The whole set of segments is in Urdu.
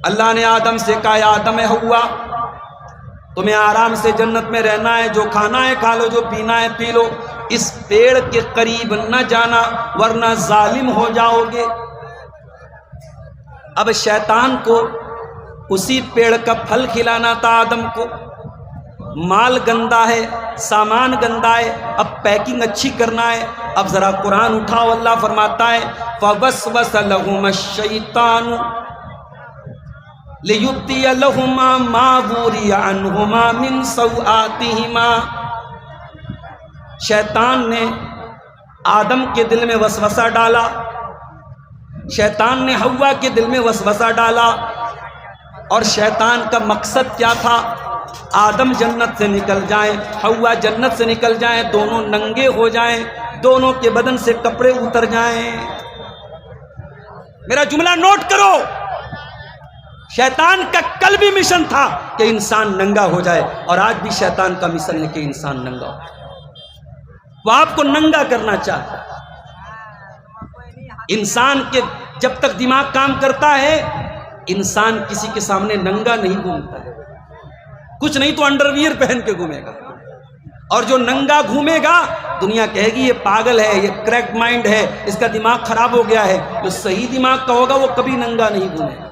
اللہ نے آدم سے کہا یا آدم ہوا تمہیں آرام سے جنت میں رہنا ہے، جو کھانا ہے کھا لو، جو پینا ہے پی لو، اس پیڑ کے قریب نہ جانا ورنہ ظالم ہو جاؤ گے۔ اب شیطان کو اسی پیڑ کا پھل کھلانا تھا آدم کو، مال گندا ہے، سامان گندا ہے، اب پیکنگ اچھی کرنا ہے۔ اب ذرا قرآن اٹھاؤ، اللہ فرماتا ہے فَوَسْوَسَ لَهُمَا الشَّيْطَانُ لِيُبْدِيَ لَهُمَا مَا وُرِيَ عَنْهُمَا مِنْ سَوْآتِهِمَا، شیطان نے آدم کے دل میں وسوسہ ڈالا، شیطان نے حوا کے دل میں وسوسہ ڈالا، اور شیطان کا مقصد کیا تھا؟ آدم جنت سے نکل جائیں، حوا جنت سے نکل جائیں، دونوں ننگے ہو جائیں، دونوں کے بدن سے کپڑے اتر جائیں۔ میرا جملہ نوٹ کرو، شیطان کا کل بھی مشن تھا کہ انسان ننگا ہو جائے، اور آج بھی شیطان کا مشن ہے کہ انسان ننگا ہو جائے۔ وہ آپ کو ننگا کرنا چاہتا ہے۔ انسان کے جب تک دماغ کام کرتا ہے انسان کسی کے سامنے ننگا نہیں گھومتا ہے، کچھ نہیں تو انڈر ویئر پہن کے گھومے گا، اور جو ننگا گھومے گا دنیا کہے گی یہ پاگل ہے، یہ کریکٹ مائنڈ ہے، اس کا دماغ خراب ہو گیا ہے۔ جو صحیح دماغ کا ہوگا وہ کبھی ننگا نہیں گھومے گا۔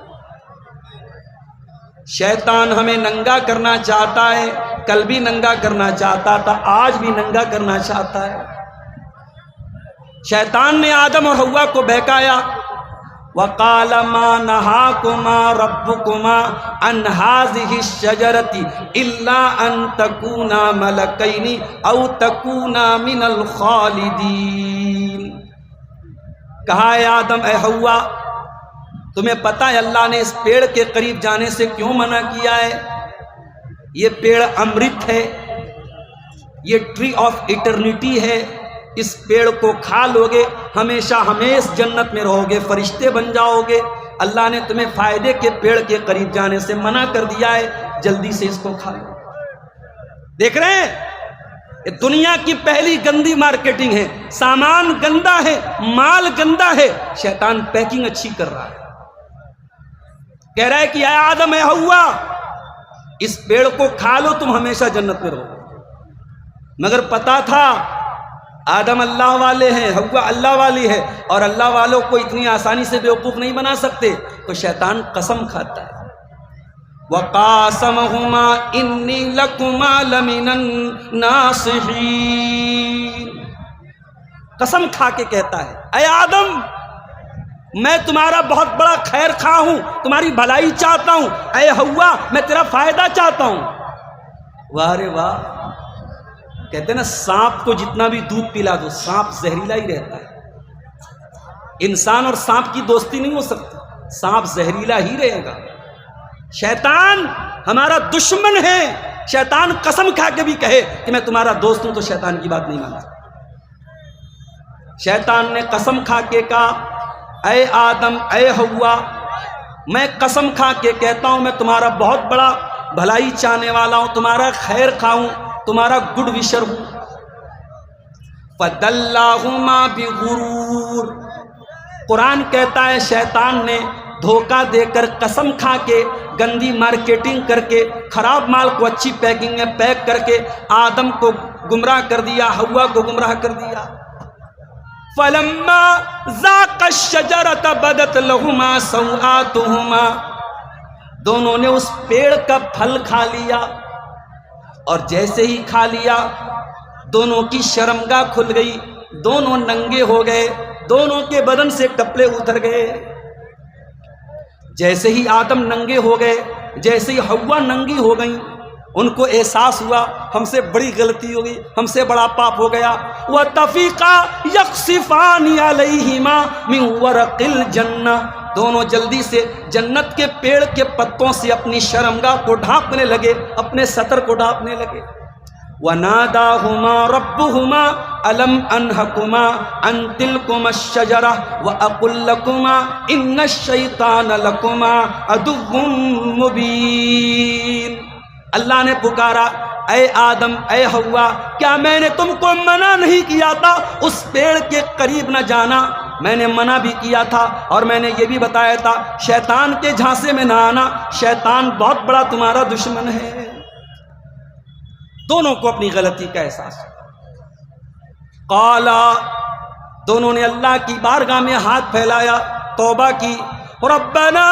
شیطان ہمیں ننگا کرنا چاہتا ہے، کل بھی ننگا کرنا چاہتا تھا، آج بھی ننگا کرنا چاہتا ہے۔ شیطان نے آدم اور حوا کو بہکایا، وَقَالَ مَا نَهَاكُمَا رَبُّكُمَا عَنْ هَٰذِهِ الشَّجَرَةِ إِلَّا أَن تَكُونَا مَلَكَيْنِ أَوْ تَكُونَا مِنَ الْخَالِدِينَ۔ کہا اے آدم اے حوا تمہیں پتہ ہے اللہ نے اس پیڑ کے قریب جانے سے کیوں منع کیا ہے؟ یہ پیڑ امرت ہے، یہ ٹری آف ایٹرنیٹی ہے، اس پیڑ کو کھا لوگے ہمیشہ ہمیش جنت میں رہو گے، فرشتے بن جاؤ گے۔ اللہ نے تمہیں فائدے کے پیڑ کے قریب جانے سے منع کر دیا ہے، جلدی سے اس کو کھا لو۔ دیکھ رہے ہیں یہ دنیا کی پہلی گندی مارکیٹنگ ہے، سامان گندا ہے، مال گندا ہے، شیطان پیکنگ اچھی کر رہا ہے، کہہ رہا ہے کہ اے آدم اے حوا اس پیڑ کو کھا لو تم ہمیشہ جنت میں رہو۔ مگر پتا تھا آدم اللہ والے ہیں، حوا اللہ والی ہے، اور اللہ والوں کو اتنی آسانی سے بیوقوف نہیں بنا سکتے، تو شیطان قسم کھاتا ہے وَقَاسَمَهُمَا إِنِّي لَكُمَا لَمِنَ النَّاصِحِينَ، قسم کھا کے کہتا ہے اے آدم میں تمہارا بہت بڑا خیر خواہ ہوں، تمہاری بھلائی چاہتا ہوں، اے حوا میں تیرا فائدہ چاہتا ہوں۔ واہ رے واہ، کہتے ہیں نا سانپ کو جتنا بھی دودھ پلا دو سانپ زہریلا ہی رہتا ہے۔ انسان اور سانپ کی دوستی نہیں ہو سکتی، سانپ زہریلا ہی رہے گا۔ شیطان ہمارا دشمن ہے، شیطان قسم کھا کے بھی کہے کہ میں تمہارا دوست ہوں تو شیطان کی بات نہیں مانتا۔ شیطان نے قسم کھا کے کہا اے آدم اے حوا میں قسم کھا کے کہتا ہوں میں تمہارا بہت بڑا بھلائی چاہنے والا ہوں، تمہارا خیر خواہ ہوں، تمہارا گڈ وشر ہوں۔ فَدَلَّاهُمَا بِغُرُورٍ، قرآن کہتا ہے شیطان نے دھوکہ دے کر قسم کھا کے گندی مارکیٹنگ کر کے خراب مال کو اچھی پیکنگ میں پیک کر کے آدم کو گمراہ کر دیا، حوا کو گمراہ کر دیا۔ فَلَمَّا ذَاقَ الشَّجَرَةَ بَدَتْ لَهُمَا سَوْآتُهُمَا، دونوں نے اس پیڑ کا پھل کھا لیا، اور جیسے ہی کھا لیا دونوں کی شرمگاہ کھل گئی، دونوں ننگے ہو گئے، دونوں کے بدن سے کپڑے اتر گئے۔ جیسے ہی آدم ننگے ہو گئے، جیسے ہی حوا ننگی ہو گئیں، ان کو احساس ہوا ہم سے بڑی غلطی ہو گئی، ہم سے بڑا پاپ ہو گیا۔ وَطَفِقَا يَخْصِفَانِ عَلَيْهِمَا مِنْ وَرَقِ الْجَنَّةِ، دونوں جلدی سے جنت کے پیڑ کے پتوں سے اپنی شرمگاہ کو ڈھانپنے لگے، اپنے سطر کو ڈھانپنے لگے۔ وَنَادَاهُمَا رَبُّهُمَا أَلَمْ أَنْهَكُمَا عَنْ تِلْكُمَا الشَّجَرَةِ وَأَقُلْ لَكُمَا إِنَّ الشَّيْطَانَ لَكُمَا عَدُوٌّ مُّبِينٌ، اللہ نے پکارا اے آدم اے حوا کیا میں نے تم کو منع نہیں کیا تھا اس پیڑ کے قریب نہ جانا؟ میں نے منع بھی کیا تھا اور میں نے یہ بھی بتایا تھا شیطان کے جھانسے میں نہ آنا، شیطان بہت بڑا تمہارا دشمن ہے۔ دونوں کو اپنی غلطی کا احساس ہوا۔ قالا، دونوں نے اللہ کی بارگاہ میں ہاتھ پھیلایا، توبہ کی، ربنا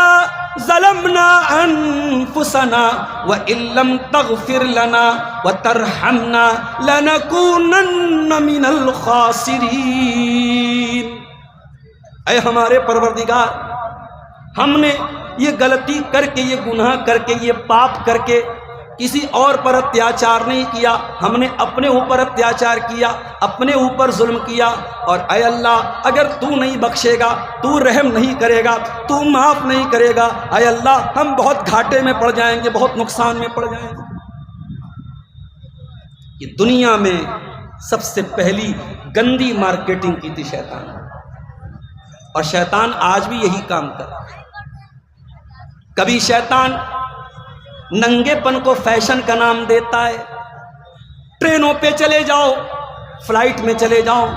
ظلمنا انفسنا وان لم تغفر لنا وترحمنا لنکونن من الخاسرین۔ اے ہمارے پروردگار، ہم نے یہ غلطی کر کے، یہ گناہ کر کے، یہ پاپ کر کے کسی اور پر اتیاچار نہیں کیا، ہم نے اپنے اوپر اتیاچار کیا، اپنے اوپر ظلم کیا، اور اے اللہ اگر تو نہیں بخشے گا، تو رحم نہیں کرے گا، تو معاف نہیں کرے گا، اے اللہ ہم بہت گھاٹے میں پڑ جائیں گے، بہت نقصان میں پڑ جائیں گے۔ یہ دنیا میں سب سے پہلی گندی مارکیٹنگ کی تھی شیطان، اور شیطان آج بھی یہی کام کر رہا ہے۔ کبھی شیطان ننگے پن کو فیشن کا نام دیتا ہے، ٹرینوں پہ چلے جاؤ، فلائٹ میں چلے جاؤ،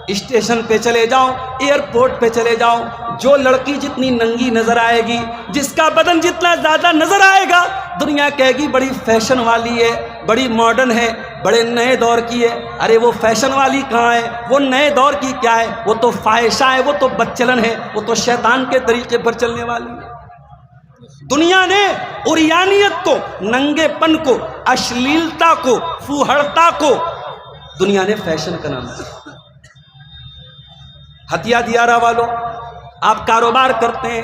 اسٹیشن پہ چلے جاؤ، ایئرپورٹ پہ چلے جاؤ، جو لڑکی جتنی ننگی نظر آئے گی، جس کا بدن جتنا زیادہ نظر آئے گا، دنیا کہے گی بڑی فیشن والی ہے، بڑی ماڈرن ہے، بڑے نئے دور کی ہے۔ ارے وہ فیشن والی کہاں ہے، وہ نئے دور کی کیا ہے، وہ تو فاحشہ ہے، وہ تو بدچلن ہے، وہ تو شیطان کے طریقے پر چلنے والی ہے۔ دنیا نے عریانیت کو، ننگے پن کو، اشلیلتا کو، فوہڑتا کو دنیا نے فیشن کا نام دیا۔ ہتھیا دیارہ والوں، آپ کاروبار کرتے ہیں،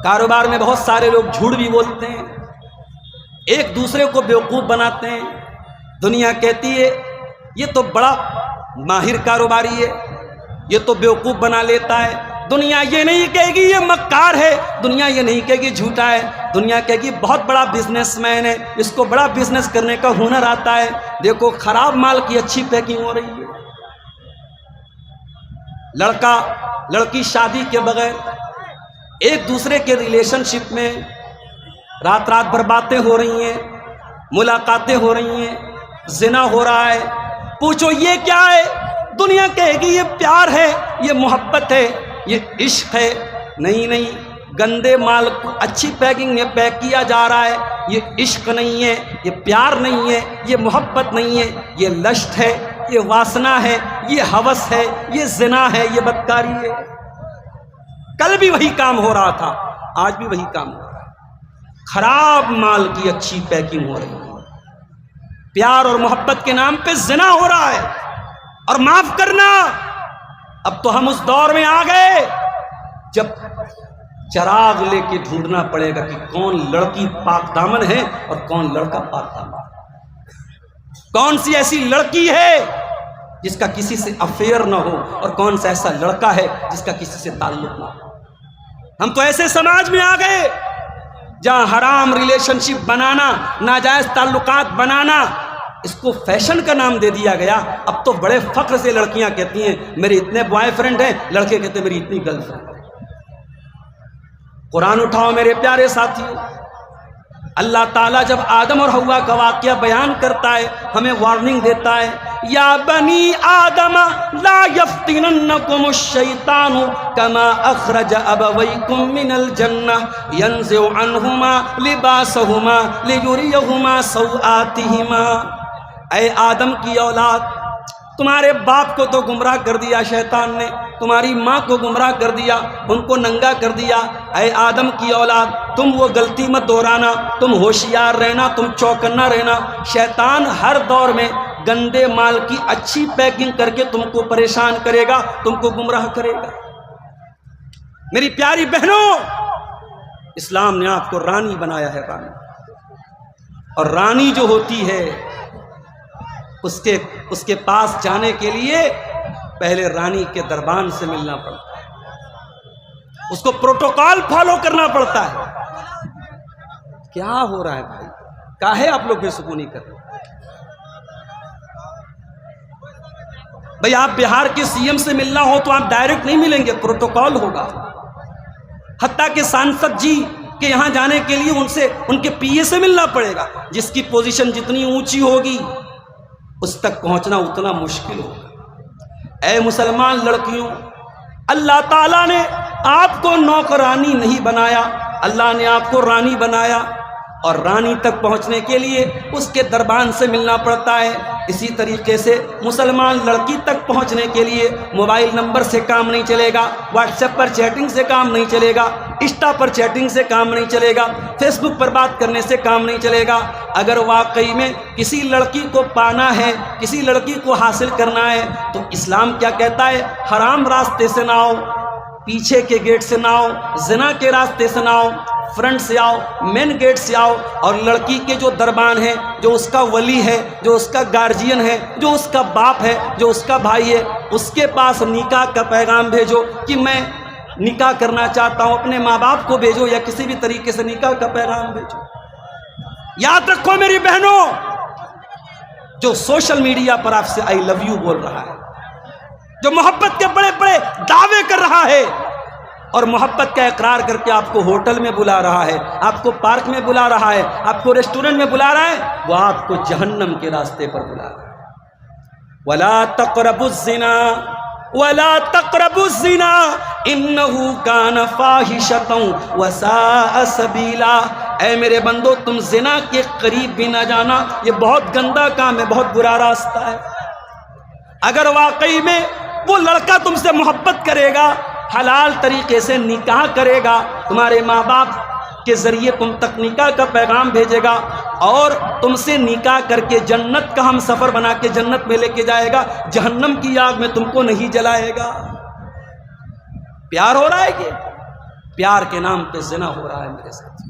کاروبار میں بہت سارے لوگ جھوٹ بھی بولتے ہیں، ایک دوسرے کو بیوقوف بناتے ہیں۔ دنیا کہتی ہے یہ تو بڑا ماہر کاروباری ہے، یہ تو بیوقوف بنا لیتا ہے۔ دنیا یہ نہیں کہے گی یہ مکار ہے، دنیا یہ نہیں کہے گی جھوٹا ہے، دنیا کہے گی بہت بڑا بزنس مین ہے، اس کو بڑا بزنس کرنے کا ہنر آتا ہے۔ دیکھو خراب مال کی اچھی پیکنگ ہو رہی ہے۔ لڑکا لڑکی شادی کے بغیر ایک دوسرے کے ریلیشن شپ میں رات رات بھر باتیں ہو رہی ہیں، ملاقاتیں ہو رہی ہیں، زنا ہو رہا ہے۔ پوچھو یہ کیا ہے، دنیا کہے گی یہ پیار ہے، یہ محبت ہے، یہ عشق ہے۔ نہیں نہیں، گندے مال کو اچھی پیکنگ میں پیک کیا جا رہا ہے۔ یہ عشق نہیں ہے، یہ پیار نہیں ہے، یہ محبت نہیں ہے، یہ لشت ہے، یہ واسنا ہے، یہ ہوس ہے، یہ زنا ہے، یہ بدکاری ہے۔ کل بھی وہی کام ہو رہا تھا، آج بھی وہی کام ہو رہا ہے۔ خراب مال کی اچھی پیکنگ ہو رہی ہے، پیار اور محبت کے نام پہ زنا ہو رہا ہے۔ اور معاف کرنا، اب تو ہم اس دور میں آ گئے جب چراغ لے کے ڈھونڈنا پڑے گا کہ کون لڑکی پاک دامن ہے اور کون لڑکا پاک دامن، کون سی ایسی لڑکی ہے جس کا کسی سے افیئر نہ ہو اور کون سا ایسا لڑکا ہے جس کا کسی سے تعلق نہ ہو۔ ہم تو ایسے سماج میں آ گئے جہاں حرام ریلیشن شپ بنانا، ناجائز تعلقات بنانا، اس کو فیشن کا نام دے دیا گیا۔ اب تو بڑے فخر سے لڑکیاں کہتی ہیں میرے اتنے بوائے فرینڈ ہیں، لڑکے کہتے ہیں میری اتنی گرل فرینڈ۔ قرآن اٹھاؤ میرے پیارے ساتھیوں، اللہ تعالیٰ جب آدم اور حوا کا واقعہ بیان کرتا ہے، ہمیں وارننگ دیتا ہے، یا بنی آدم لا یفتننکم الشیطان کما اخرج ابویکم من الجنہ ینزع عنہما لباسہما لیریہما سوآتہما۔ اے آدم کی اولاد، تمہارے باپ کو تو گمراہ کر دیا شیطان نے، تمہاری ماں کو گمراہ کر دیا، ان کو ننگا کر دیا۔ اے آدم کی اولاد، تم وہ غلطی مت دہرانا، تم ہوشیار رہنا، تم چوکنا رہنا۔ شیطان ہر دور میں گندے مال کی اچھی پیکنگ کر کے تم کو پریشان کرے گا، تم کو گمراہ کرے گا۔ میری پیاری بہنوں، اسلام نے آپ کو رانی بنایا ہے، رانی۔ اور رانی جو ہوتی ہے اس کے پاس جانے کے لیے پہلے رانی کے دربان سے ملنا پڑتا ہے، اس کو پروٹوکال فالو کرنا پڑتا ہے۔ کیا ہو رہا ہے بھائی، کاہے آپ لوگ بے سکونی کر رہے ہیں؟ بھائی آپ بہار کے سی ایم سے ملنا ہو تو آپ ڈائریکٹ نہیں ملیں گے، پروٹوکال ہوگا۔ حتیٰ کہ سانسد جی کے یہاں جانے کے لیے ان کے پی اے سے ملنا پڑے گا۔ جس کی پوزیشن جتنی اونچی ہوگی اس تک پہنچنا اتنا مشکل ہوگا۔ اے مسلمان لڑکیوں، اللہ تعالیٰ نے آپ کو نوکرانی نہیں بنایا، اللہ نے آپ کو رانی بنایا، اور رانی تک پہنچنے کے لیے اس کے دربان سے ملنا پڑتا ہے۔ اسی طریقے سے مسلمان لڑکی تک پہنچنے کے لیے موبائل نمبر سے کام نہیں چلے گا، واٹس ایپ پر چیٹنگ سے کام نہیں چلے گا، انسٹا پر چیٹنگ سے کام نہیں چلے گا، فیس بک پر بات کرنے سے کام نہیں چلے گا۔ اگر واقعی میں کسی لڑکی کو پانا ہے، کسی لڑکی کو حاصل کرنا ہے، تو اسلام کیا کہتا ہے؟ حرام راستے سے نہ آؤ، پیچھے کے گیٹ سے نہ آؤ، زنا کے راستے سے نہ آؤ، فرنٹ سے آؤ، مین گیٹ سے آؤ، اور لڑکی کے جو دربان ہے، جو اس کا ولی ہے، جو اس کا گارجین ہے، جو اس کا باپ ہے، جو اس کا بھائی ہے، اس کے پاس نکاح کا پیغام بھیجو کہ میں نکاح کرنا چاہتا ہوں، اپنے ماں باپ کو بھیجو، یا کسی بھی طریقے سے نکاح کا پیغام بھیجو۔ یاد رکھو میری بہنوں، جو سوشل میڈیا پر آپ سے آئی لو یو بول رہا ہے، جو محبت کے بڑے بڑے دعوے کر رہا ہے، اور محبت کا اقرار کر کے آپ کو ہوٹل میں بلا رہا ہے، آپ کو پارک میں بلا رہا ہے، آپ کو ریسٹورنٹ میں بلا رہا ہے، وہ آپ کو جہنم کے راستے پر بلا رہا ہے۔ وَلَا تَقْرَبُوا الزِّنَا وَلَا تَقْرَبُوا الزِّنَا إِنَّهُ كَانَ فَاحِشَةً وَسَاءَ سَبِيلًا۔ اے میرے بندو، تم زنا کے قریب بھی نہ جانا، یہ بہت گندا کام ہے، بہت برا راستہ ہے۔ اگر واقعی میں وہ لڑکا تم سے محبت کرے گا، حلال طریقے سے نکاح کرے گا، تمہارے ماں باپ کے ذریعے تم تک نکاح کا پیغام بھیجے گا، اور تم سے نکاح کر کے جنت کا ہم سفر بنا کے جنت میں لے کے جائے گا، جہنم کی آگ میں تم کو نہیں جلائے گا۔ پیار ہو رہا ہے کہ پیار کے نام پہ زنا ہو رہا ہے میرے ساتھ۔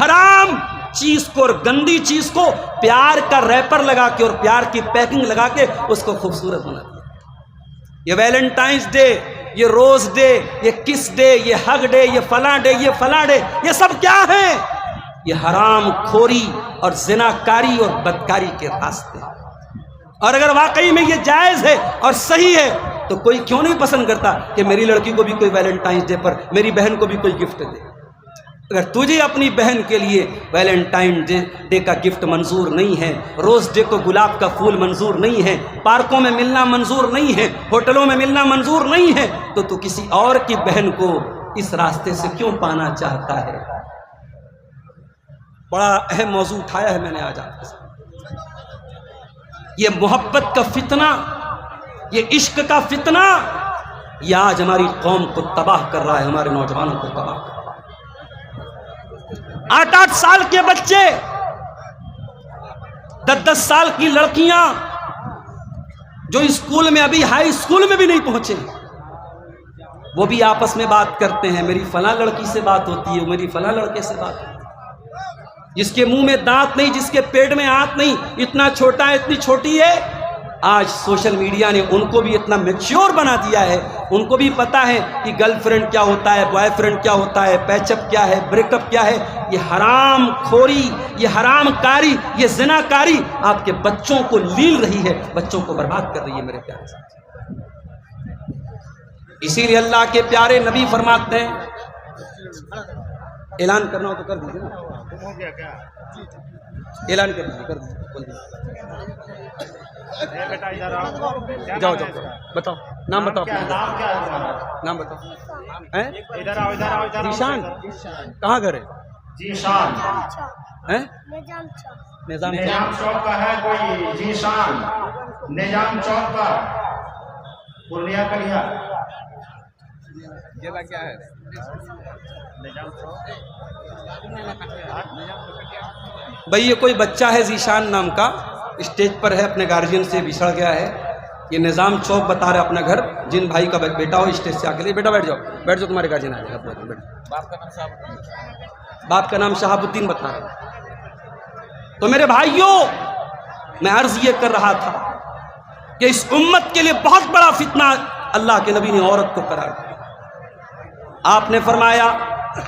حرام چیز کو اور گندی چیز کو پیار کا ریپر لگا کے اور پیار کی پیکنگ لگا کے اس کو خوبصورت بنا دیا۔ یہ ویلنٹائنس ڈے، یہ روز ڈے، یہ کس ڈے، یہ ہگ ڈے، یہ فلاں ڈے، یہ فلاں ڈے، یہ سب کیا ہے؟ یہ حرام خوری اور زناکاری اور بدکاری کے راستے۔ اور اگر واقعی میں یہ جائز ہے اور صحیح ہے تو کوئی کیوں نہیں پسند کرتا کہ میری لڑکی کو بھی کوئی ویلنٹائنس ڈے پر میری بہن کو بھی کوئی گفٹ دے۔ اگر تجھے اپنی بہن کے لیے ویلنٹائن ڈے کا گفٹ منظور نہیں ہے، روز ڈے کو گلاب کا پھول منظور نہیں ہے، پارکوں میں ملنا منظور نہیں ہے، ہوٹلوں میں ملنا منظور نہیں ہے، تو کسی اور کی بہن کو اس راستے سے کیوں پانا چاہتا ہے؟ بڑا اہم موضوع اٹھایا ہے میں نے آج آپ کے ساتھ۔ یہ محبت کا فتنہ، یہ عشق کا فتنہ، یہ آج ہماری قوم کو تباہ کر رہا ہے، ہمارے نوجوانوں کو تباہ کر رہا ہے۔ 8-8 سال کے بچے، 10-10 سال کی لڑکیاں جو اسکول میں ابھی ہائی اسکول میں بھی نہیں پہنچے، وہ بھی آپس میں بات کرتے ہیں، میری فلاں لڑکی سے بات ہوتی ہے، میری فلاں لڑکے سے بات ہوتی ہے۔ جس کے منہ میں دانت نہیں، جس کے پیٹ میں ہاتھ نہیں، اتنا چھوٹا ہے، اتنی چھوٹی ہے، آج سوشل میڈیا نے ان کو بھی اتنا میچور بنا دیا ہے، ان کو بھی پتا ہے کہ گرل فرینڈ کیا ہوتا ہے، بوائے فرینڈ کیا ہوتا ہے، پیچ اپ کیا ہے، بریک اپ کیا ہے۔ یہ حرام خوری، یہ حرام کاری، یہ زنا کاری آپ کے بچوں کو لیل رہی ہے، بچوں کو برباد کر رہی ہے میرے پیارے ساتھی۔ اسی لیے اللہ کے پیارے نبی فرماتے ہیں، اعلان کرنا ہو تو کر دیجیے نا، اعلان کر دیجیے، جاؤ جاؤ بتاؤ، نام بتاؤ، نام بتاؤ۔ ذیشان، کہاں گھر ہے؟ ذیشان نظام چوک کا ہے کوئی، ذیشان نظام چوک کا، پورنیہ کلیا۔ یہ کیا ہے؟ بھائی یہ کوئی بچہ ہے ذیشان نام کا، اسٹیج پر ہے، اپنے گارجین سے بچھڑ گیا ہے، یہ نظام چوک بتا رہا ہے اپنا گھر، جن بھائی کا بیٹا ہو اسٹیج سے آ کے لے، بیٹا بیٹھ جاؤ، بیٹھ جاؤ، تمہارے گارجین آ جائے گا، بیٹھ۔ باپ کا نام شہاب الدین بتا رہا ہے۔ تو میرے بھائیوں، میں عرض یہ کر رہا تھا کہ اس امت کے لیے بہت بڑا فتنہ اللہ کے نبی نے عورت کو قرار دیا۔ آپ نے فرمایا،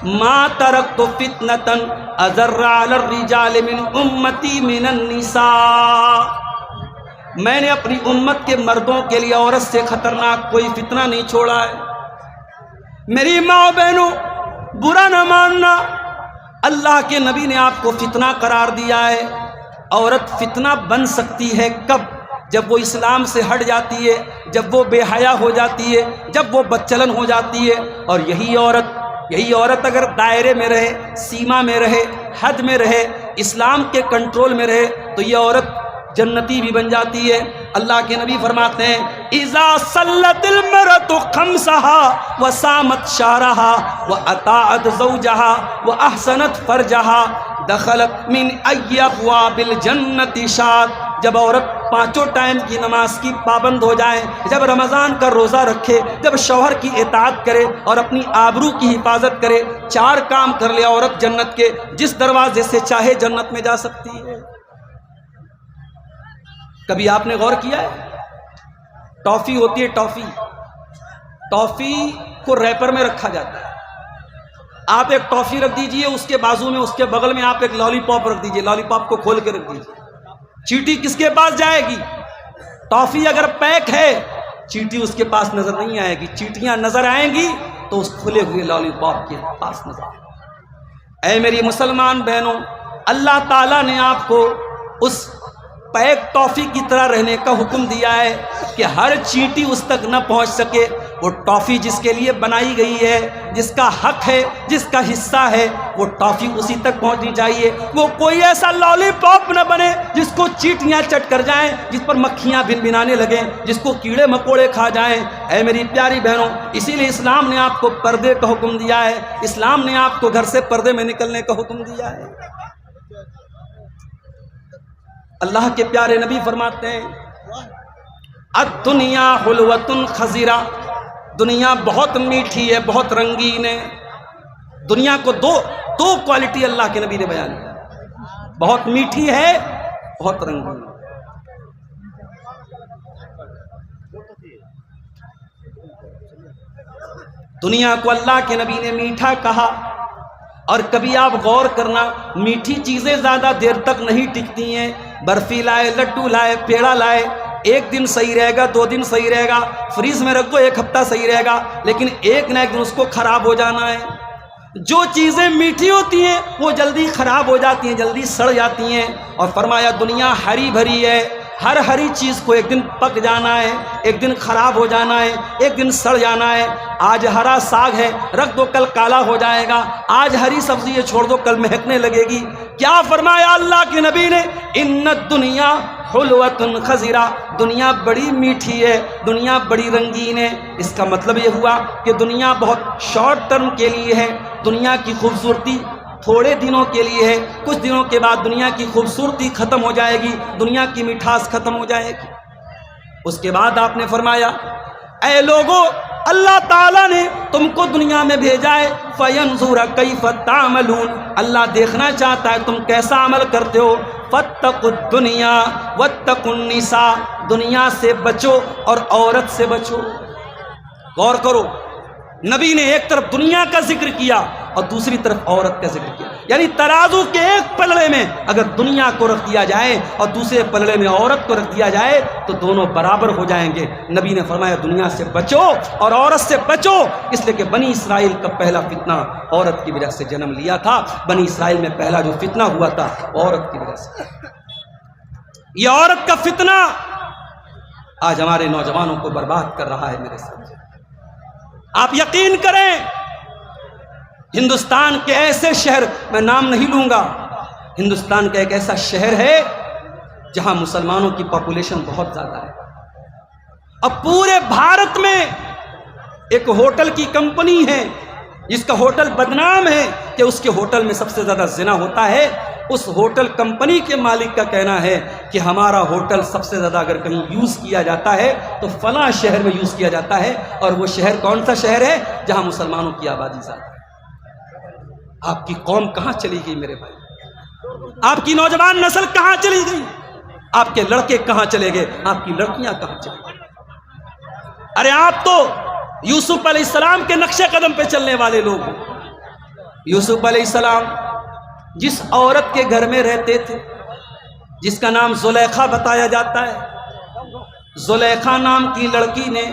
ما ترکت فتنة اضر علی الرجال من امتی من النساء، میں نے اپنی امت کے مردوں کے لیے عورت سے خطرناک کوئی فتنہ نہیں چھوڑا ہے۔ میری ماں بہنوں، برا نہ ماننا، اللہ کے نبی نے آپ کو فتنہ قرار دیا ہے۔ عورت فتنہ بن سکتی ہے کب؟ جب وہ اسلام سے ہٹ جاتی ہے، جب وہ بے حیا ہو جاتی ہے، جب وہ بدچلن ہو جاتی ہے. اور یہی عورت اگر دائرے میں رہے، سیما میں رہے، حد میں رہے، اسلام کے کنٹرول میں رہے، تو یہ عورت جنتی بھی بن جاتی ہے. اللہ کے نبی فرماتے ہیں اذا صلت المرأة خمسها وصامت شهرها واطاعت زوجها واحسنت فرجها دخلت من ای ابواب الجنة شاءت. جب عورت پانچوں ٹائم کی نماز کی پابند ہو جائے، جب رمضان کا روزہ رکھے، جب شوہر کی اطاعت کرے اور اپنی آبرو کی حفاظت کرے، 4 کام کر لے، عورت جنت کے جس دروازے سے چاہے جنت میں جا سکتی ہے. کبھی آپ نے غور کیا ہے؟ ٹافی ہوتی ہے، ٹافی کو ریپر میں رکھا جاتا ہے. آپ ایک ٹافی رکھ دیجئے، اس کے بازو میں، اس کے بغل میں آپ ایک لالی پاپ رکھ دیجئے، لالی پاپ کو کھول کے رکھ دیجئے. چیٹی کس کے پاس جائے گی؟ ٹافی اگر پیک ہے، چیٹی اس کے پاس نظر نہیں آئے گی. چیٹیاں نظر آئیں گی تو اس کھلے ہوئے لالی پاپ کے پاس نظر آئے گی. اے میری مسلمان بہنوں، اللہ تعالیٰ نے آپ کو اس پیک ٹافی کی طرح رہنے کا حکم دیا ہے کہ ہر چیٹی اس تک نہ پہنچ سکے. وہ ٹافی جس کے لیے بنائی گئی ہے، جس کا حق ہے، جس کا حصہ ہے، وہ ٹافی اسی تک پہنچنی چاہیے. وہ کوئی ایسا لالی پاپ نہ بنے جس کو چیٹیاں چٹ کر جائیں، جس پر مکھیاں بن بنانے لگیں، جس کو کیڑے مکوڑے کھا جائیں. اے میری پیاری بہنوں، اسی لیے اسلام نے آپ کو پردے کا حکم دیا ہے. اسلام نے آپ کو گھر سے پردے میں نکلنے کا حکم دیا ہے. اللہ کے پیارے نبی فرماتے ہیں الدنیا حلوۃ خضرہ، دنیا بہت میٹھی ہے، بہت رنگین ہے. دنیا کو دو کوالٹی اللہ کے نبی نے بیان کیا، بہت میٹھی ہے، بہت رنگین ہے. دنیا کو اللہ کے نبی نے میٹھا کہا. اور کبھی آپ غور کرنا، میٹھی چیزیں زیادہ دیر تک نہیں ٹکتی ہیں. برفی لائے، لڈو لائے، پیڑا لائے، 1 دن صحیح رہے گا، 2 دن صحیح رہے گا، فریز میں رکھو 1 ہفتہ صحیح رہے گا، لیکن ایک نہ ایک دن اس کو خراب ہو جانا ہے. جو چیزیں میٹھی ہوتی ہیں وہ جلدی خراب ہو جاتی ہیں، جلدی سڑ جاتی ہیں. اور فرمایا دنیا ہری بھری ہے، ہر ہری چیز کو ایک دن پک جانا ہے، ایک دن خراب ہو جانا ہے، ایک دن سڑ جانا ہے. آج ہرا ساگ ہے، رکھ دو کل کالا ہو جائے گا. آج ہری سبزی ہے، چھوڑ دو کل مہکنے لگے گی. کیا فرمایا اللہ کے نبی نے؟ ان الدنیا حلوۃ خضرہ، دنیا بڑی میٹھی ہے، دنیا بڑی رنگین ہے. اس کا مطلب یہ ہوا کہ دنیا بہت شارٹ ٹرم کے لیے ہے. دنیا کی خوبصورتی تھوڑے دنوں کے لیے ہے، کچھ دنوں کے بعد دنیا کی خوبصورتی ختم ہو جائے گی، دنیا کی مٹھاس ختم ہو جائے گی. اس کے بعد آپ نے فرمایا اے لوگو، اللہ تعالیٰ نے تم کو دنیا میں بھیجا ہے فَيَنْظُرَ كَيْفَ تَعْمَلُونَ، اللہ دیکھنا چاہتا ہے تم کیسا عمل کرتے ہو. فَاتَّقُوا الدُّنْيَا وَاتَّقُوا النِّسَاءَ، دنیا سے بچو اور عورت سے بچو. غور کرو، نبی نے ایک طرف دنیا کا ذکر کیا اور دوسری طرف عورت کا ذکر کیا. یعنی ترازو کے ایک پلڑے میں اگر دنیا کو رکھ دیا جائے اور دوسرے پلڑے میں عورت کو رکھ دیا جائے تو دونوں برابر ہو جائیں گے. نبی نے فرمایا دنیا سے بچو اور عورت سے بچو، اس لیے کہ بنی اسرائیل کا پہلا فتنہ عورت کی وجہ سے جنم لیا تھا. بنی اسرائیل میں پہلا جو فتنہ ہوا تھا عورت کی وجہ سے. یہ عورت کا فتنہ آج ہمارے نوجوانوں کو برباد کر رہا ہے. میرے ساتھ آپ یقین کریں، ہندوستان کے ایسے شہر، میں نام نہیں لوں گا، ہندوستان کا ایک ایسا شہر ہے جہاں مسلمانوں کی پاپولیشن بہت زیادہ ہے. اب پورے بھارت میں ایک ہوٹل کی کمپنی ہے جس کا ہوٹل بدنام ہے کہ اس کے ہوٹل میں سب سے زیادہ زنا ہوتا ہے. اس ہوٹل کمپنی کے مالک کا کہنا ہے کہ ہمارا ہوٹل سب سے زیادہ اگر کہیں یوز کیا جاتا ہے تو فلاں شہر میں یوز کیا جاتا ہے. اور وہ شہر کون سا شہر ہے؟ جہاں مسلمانوں کی آبادی زیادہ ہے. آپ کی قوم کہاں چلی گئی میرے بھائی؟ آپ کی نوجوان نسل کہاں چلی گئی؟ آپ کے لڑکے کہاں چلے گئے؟ آپ کی لڑکیاں کہاں چلی گئی؟ ارے آپ تو یوسف علیہ السلام کے نقش قدم پہ چلنے والے لوگ ہیں. یوسف علیہ السلام جس عورت کے گھر میں رہتے تھے جس کا نام زلیخا بتایا جاتا ہے، زلیخا نام کی لڑکی نے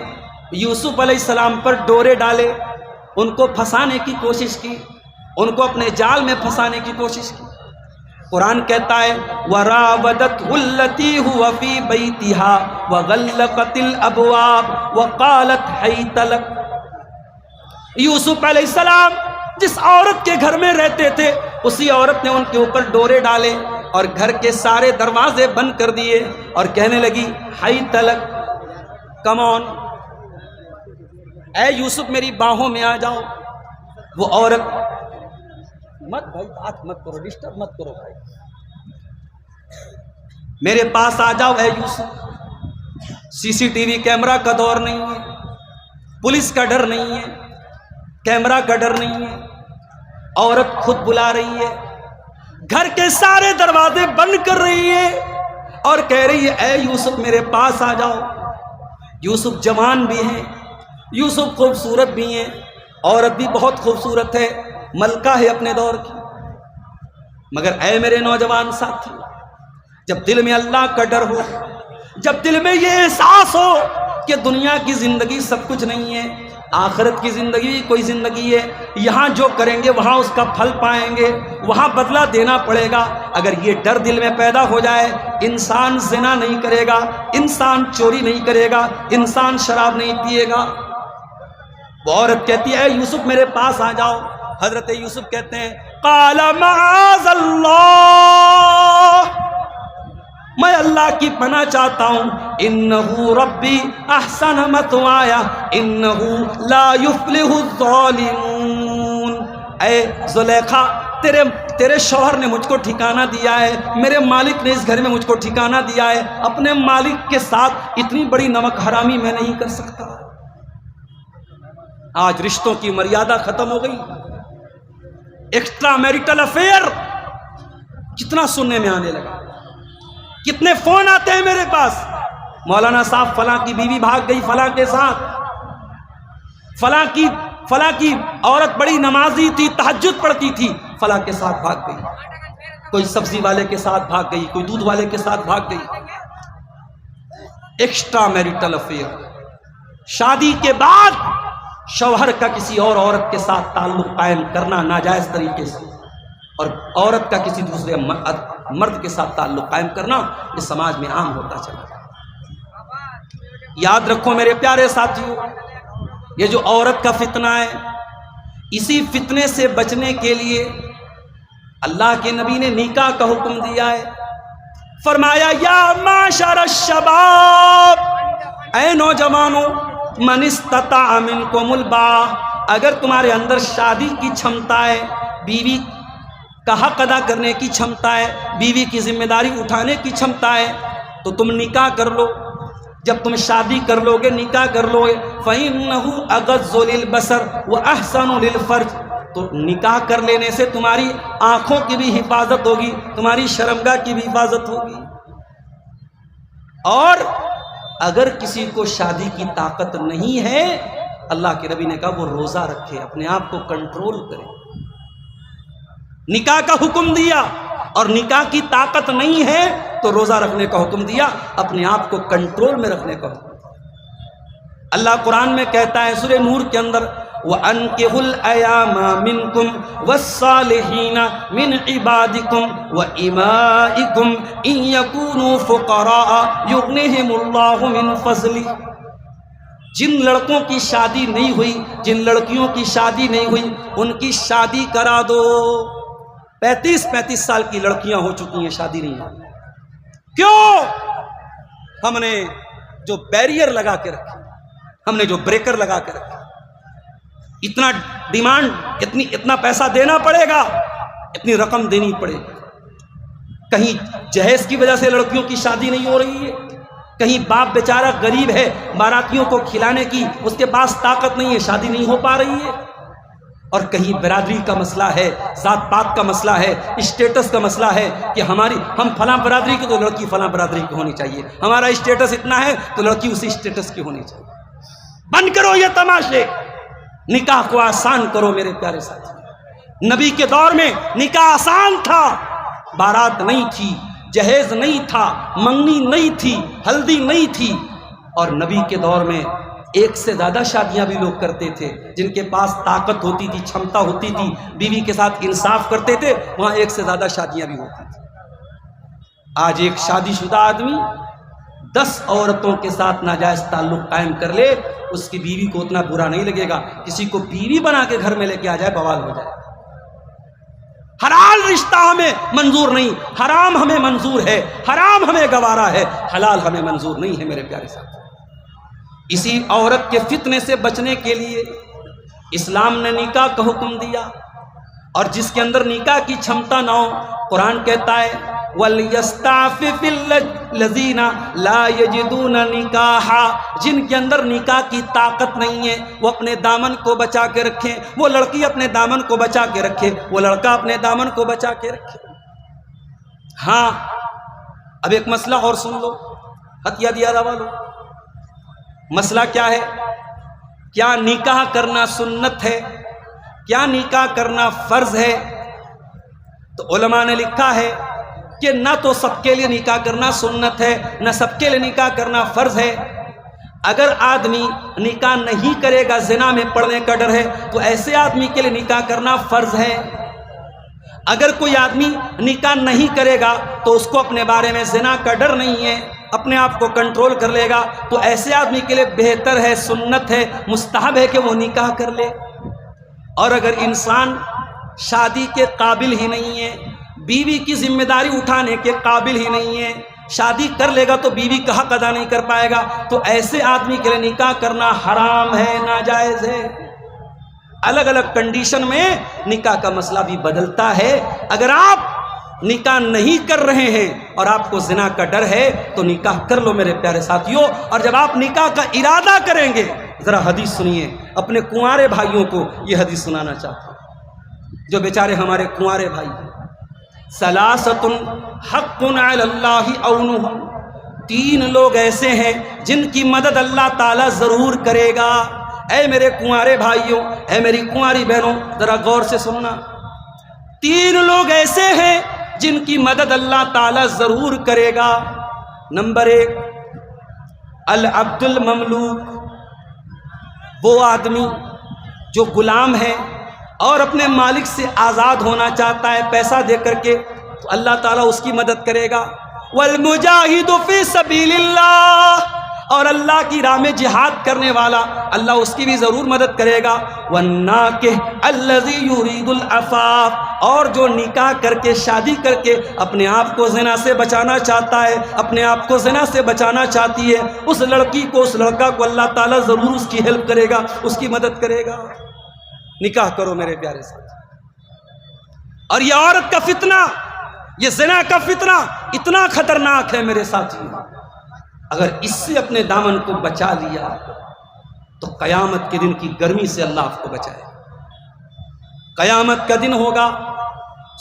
یوسف علیہ السلام پر ڈورے ڈالے، ان کو پھنسانے کی کوشش کی، ان کو اپنے جال میں پھنسانے کی کوشش کی. قرآن کہتا ہے وَرَاوَدَتْهُ الَّتِي هُوَ فِي بَيْتِهَا وَغَلَّقَتِ الْأَبْوَابَ وَقَالَتْ حَيْتَ لَكَ۔ یوسف علیہ السلام جس عورت کے گھر میں رہتے تھے اسی عورت نے ان کے اوپر ڈورے ڈالے اور گھر کے سارے دروازے بند کر دیے اور کہنے لگی حیت لک، کم آن، اے یوسف میری باہوں میں آ جاؤ۔ وہ عورت، مت بھائی بات مت کرو، ڈسٹرب مت کرو بھائی، میرے پاس آ جاؤ اے یوسف۔ سی سی ٹی وی کیمرہ کا دور نہیں ہے، پولیس کا ڈر نہیں ہے، کیمرہ کا ڈر نہیں ہے، عورت خود بلا رہی ہے، گھر کے سارے دروازے بند کر رہی ہے اور کہہ رہی ہے اے یوسف میرے پاس آ جاؤ۔ یوسف جوان بھی ہیں، یوسف خوبصورت بھی ہیں، عورت بھی بہت خوبصورت ہے، ملکہ ہے اپنے دور کی، مگر اے میرے نوجوان ساتھی، جب دل میں اللہ کا ڈر ہو، جب دل میں یہ احساس ہو کہ دنیا کی زندگی سب کچھ نہیں ہے، آخرت کی زندگی کوئی زندگی ہے، یہاں جو کریں گے وہاں اس کا پھل پائیں گے، وہاں بدلہ دینا پڑے گا، اگر یہ ڈر دل میں پیدا ہو جائے انسان زنا نہیں کرے گا، انسان چوری نہیں کرے گا، انسان شراب نہیں پیے گا۔ وہ عورت کہتی ہے اے یوسف میرے پاس آ جاؤ۔ حضرت یوسف کہتے ہیں قال معاذ اللہ، میں اللہ کی پناہ چاہتا ہوں، انہو ربی احسن مثوایا انہو لا یفلح الظالمون۔ اے زلیخا تیرے شوہر نے مجھ کو ٹھکانہ دیا ہے، میرے مالک نے اس گھر میں مجھ کو ٹھکانہ دیا ہے، اپنے مالک کے ساتھ اتنی بڑی نمک حرامی میں نہیں کر سکتا۔ آج رشتوں کی مریادہ ختم ہو گئی، ایکسٹرا میریٹل افیئر کتنا سننے میں آنے لگا، کتنے فون آتے ہیں میرے پاس، مولانا صاحب فلاں کی بیوی بھاگ گئی فلاں کے ساتھ، فلاں کی عورت بڑی نمازی تھی، تہجد پڑھتی تھی، فلاں کے ساتھ بھاگ گئی، کوئی سبزی والے کے ساتھ بھاگ گئی، کوئی دودھ والے کے ساتھ بھاگ گئی۔ ایکسٹرا میریٹل افیئر، شادی کے بعد شوہر کا کسی اور عورت کے ساتھ تعلق قائم کرنا ناجائز طریقے سے، اور عورت کا کسی دوسرے مرد کے ساتھ تعلق قائم کرنا اس سماج میں عام ہوتا چلا جائے۔ یاد رکھو میرے پیارے ساتھیوں، یہ جو عورت کا فتنہ ہے، اسی فتنے سے بچنے کے لیے اللہ کے نبی نے نکاح کا حکم دیا ہے۔ فرمایا یا معشر الشباب، اے نوجوانوں، من استطاع منکم الباء، اگر تمہارے اندر شادی کی چھمتا ہے، بیوی کا حق ادا کرنے کی چھمتا ہے، بیوی کی ذمہ داری اٹھانے کی چھمتا ہے، تو تم نکاح کر لو۔ جب تم شادی کر لو گے، نکاح کر لو گے، فَإِنَّهُ أَغَضُّ لِلْبَصَرِ وَأَحْسَنُ لِلْفَرْجِ، تو نکاح کر لینے سے تمہاری آنکھوں کی بھی حفاظت ہوگی، تمہاری شرمگاہ کی بھی حفاظت ہوگی۔ اور اگر کسی کو شادی کی طاقت نہیں ہے، اللہ کے نبی نے کہا وہ روزہ رکھے، اپنے آپ کو کنٹرول کرے۔ نکاح کا حکم دیا، اور نکاح کی طاقت نہیں ہے تو روزہ رکھنے کا حکم دیا، اپنے آپ کو کنٹرول میں رکھنے کا حکم دیا۔ اللہ قرآن میں کہتا ہے سورہ نور کے اندر وَأَنكِحُوا الْأَيَامَ مِنكُمْ وَالصَّالِحِينَ مِنْ عِبَادِكُمْ وَإِمَائِكُمْ إِنْ يَكُونُوا فُقَرَاءَ يُغْنِهِمُ اللَّهُ مِنْ فَضْلِهِ، جن لڑکوں کی شادی نہیں ہوئی، جن لڑکیوں کی شادی نہیں ہوئی، ان کی شادی کرا دو۔ 35 سال کی لڑکیاں ہو چکی ہیں، شادی نہیں ہوئی۔ کیوں؟ ہم نے جو بیریئر لگا کے رکھے، ہم نے جو بریکر لگا کے رکھے، اتنا ڈیمانڈ، اتنا پیسہ دینا پڑے گا، اتنی رقم دینی پڑے گی۔ کہیں جہیز کی وجہ سے لڑکیوں کی شادی نہیں ہو رہی ہے، کہیں باپ بیچارہ غریب ہے، باراتیوں کو کھلانے کی اس کے پاس طاقت نہیں ہے، شادی نہیں ہو پا رہی ہے، اور کہیں برادری کا مسئلہ ہے، ذات پات کا مسئلہ ہے، اسٹیٹس کا مسئلہ ہے کہ ہم فلاں برادری کی تو لڑکی فلاں برادری کی ہونی چاہیے، ہمارا اسٹیٹس اتنا ہے تو لڑکی اسی اسٹیٹس کی ہونی چاہیے۔ بند کرو یہ تماشے، نکاح کو آسان کرو میرے پیارے ساتھی۔ نبی کے دور میں نکاح آسان تھا، بارات نہیں تھی، جہیز نہیں تھا، منگنی نہیں تھی، ہلدی نہیں تھی، اور نبی کے دور میں ایک سے زیادہ شادیاں بھی لوگ کرتے تھے، جن کے پاس طاقت ہوتی تھی، چھمتا ہوتی تھی، بیوی کے ساتھ انصاف کرتے تھے، وہاں ایک سے زیادہ شادیاں بھی ہوتی تھی۔ آج ایک شادی شدہ آدمی 10 عورتوں کے ساتھ ناجائز تعلق قائم کر لے، اس کی بیوی کو اتنا برا نہیں لگے گا، کسی کو بیوی بنا کے گھر میں لے کے آ جائے بوال ہو جائے۔ حلال رشتہ ہمیں منظور نہیں، حرام ہمیں منظور ہے، حرام ہمیں گوارا ہے، حلال ہمیں منظور نہیں ہے میرے پیارے ساتھ۔ اسی عورت کے فتنے سے بچنے کے لیے اسلام نے نکاح کا حکم دیا، اور جس کے اندر نکاح کی چھمتا نہ ہو، قرآن کہتا ہے وَلْيَسْتَعْفِفِ الَّذِينَ لَا يَجِدُونَ نِكَاحًا، جن کے اندر نکاح کی طاقت نہیں ہے وہ اپنے دامن کو بچا کے رکھیں، وہ لڑکی اپنے دامن کو بچا کے رکھے، وہ لڑکا اپنے دامن کو بچا کے رکھے۔ ہاں اب ایک مسئلہ اور سن لو، ہتھیا دیا دوا لو۔ مسئلہ کیا ہے؟ کیا نکاح کرنا سنت ہے؟ کیا نکاح کرنا فرض ہے؟ تو علماء نے لکھا ہے کہ نہ تو سب کے لیے نکاح کرنا سنت ہے، نہ سب کے لیے نکاح کرنا فرض ہے۔ اگر آدمی نکاح نہیں کرے گا، زنا میں پڑنے کا ڈر ہے، تو ایسے آدمی کے لیے نکاح کرنا فرض ہے۔ اگر کوئی آدمی نکاح نہیں کرے گا تو اس کو اپنے بارے میں زنا کا ڈر نہیں ہے، اپنے آپ کو کنٹرول کر لے گا، تو ایسے آدمی کے لیے بہتر ہے، سنت ہے، مستحب ہے کہ وہ نکاح کر لے۔ اور اگر انسان شادی کے قابل ہی نہیں ہے، بیوی کی ذمہ داری اٹھانے کے قابل ہی نہیں ہے، شادی کر لے گا تو بیوی کا حق ادا نہیں کر پائے گا، تو ایسے آدمی کے لیے نکاح کرنا حرام ہے، ناجائز ہے۔ الگ الگ کنڈیشن میں نکاح کا مسئلہ بھی بدلتا ہے۔ اگر آپ نکاح نہیں کر رہے ہیں اور آپ کو زنا کا ڈر ہے تو نکاح کر لو میرے پیارے ساتھیوں۔ اور جب آپ نکاح کا ارادہ کریں گے، ذرا حدیث سنیے، اپنے کنوارے بھائیوں کو یہ حدیث سنانا چاہتا ہوں، جو بیچارے ہمارے کنوارے بھائی ہیں۔ ثلاثۃ حق علی اللہ عونہم، 3 لوگ ایسے ہیں جن کی مدد اللہ تعالیٰ ضرور کرے گا۔ اے میرے کنوارے بھائیوں، اے میری کنواری بہنوں، ذرا غور سے سننا۔ 3 لوگ ایسے ہیں جن کی مدد اللہ تعالیٰ ضرور کرے گا۔ نمبر 1، العبد المملوک، وہ آدمی جو غلام ہے اور اپنے مالک سے آزاد ہونا چاہتا ہے پیسہ دے کر کے، تو اللہ تعالیٰ اس کی مدد کرے گا۔ والمجاہد فی سبیل اللہ، اور اللہ کی راہ میں جہاد کرنے والا، اللہ اس کی بھی ضرور مدد کرے گا۔ والناکح الذی یرید العفاف، اور جو نکاح کر کے، شادی کر کے اپنے آپ کو زنا سے بچانا چاہتا ہے، اپنے آپ کو زنا سے بچانا چاہتی ہے، اس لڑکی کو، اس لڑکا کو اللہ تعالیٰ ضرور اس کی ہیلپ کرے گا، اس کی مدد کرے گا۔ نکاح کرو میرے پیارے ساتھ۔ اور یہ عورت کا فتنہ، یہ زنا کا فتنہ اتنا خطرناک ہے میرے ساتھیوں، اگر اس سے اپنے دامن کو بچا لیا تو قیامت کے دن کی گرمی سے اللہ آپ کو بچائے۔ قیامت کا دن ہوگا،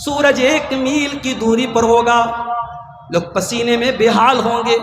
سورج 1 میل کی دوری پر ہوگا، لوگ پسینے میں بے حال ہوں گے۔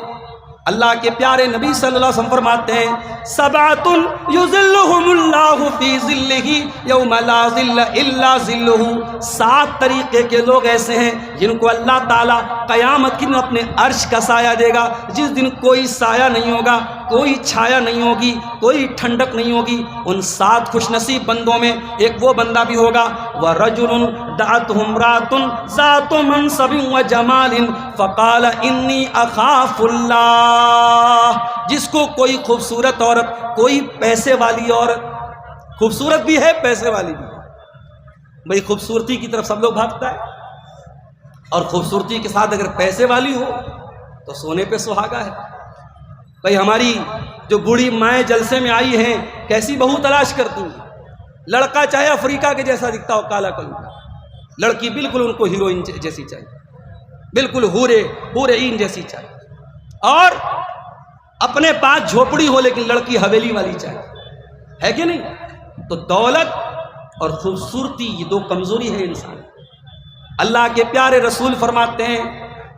اللہ کے پیارے نبی صلی اللہ علیہ وسلم فرماتے ہیں 7 یظلہم اللہ فی ظلہ یوم لا ظل الا ظلہ، 7 طریقے کے لوگ ایسے ہیں جن کو اللہ تعالیٰ قیامت کے دن اپنے عرش کا سایہ دے گا، جس دن کوئی سایہ نہیں ہوگا، کوئی چھایا نہیں ہوگی، کوئی ٹھنڈک نہیں ہوگی۔ ان 7 خوش نصیب بندوں میں ایک وہ بندہ بھی ہوگا وَرَجُلٌ دَعَتْهُ امْرَأَةٌ ذَاتُ مَنْصَبٍ وَجَمَالٍ فَقَالَ إِنِّي أَخَافُ اللَّهَ، جس کو کوئی خوبصورت عورت، کوئی پیسے والی عورت، خوبصورت بھی ہے پیسے والی بھی ہے، بھئی خوبصورتی کی طرف سب لوگ بھاگتا ہے، اور خوبصورتی کے ساتھ اگر پیسے والی ہو تو سونے پہ سہاگا ہے۔ بھئی ہماری جو بوڑھی مائیں جلسے میں آئی ہیں، کیسی بہو تلاش کرتی ہیں؟ لڑکا چاہے افریقہ کے جیسا دکھتا ہو، کالا کلوٹا، لڑکی بالکل ان کو ہیروئن جیسی چاہیے، بالکل حور عین جیسی چاہیے، اور اپنے پاس جھوپڑی ہو لیکن لڑکی حویلی والی چاہیے، ہے کہ نہیں؟ تو دولت اور خوبصورتی یہ 2 کمزوری ہے انسان۔ اللہ کے پیارے رسول فرماتے ہیں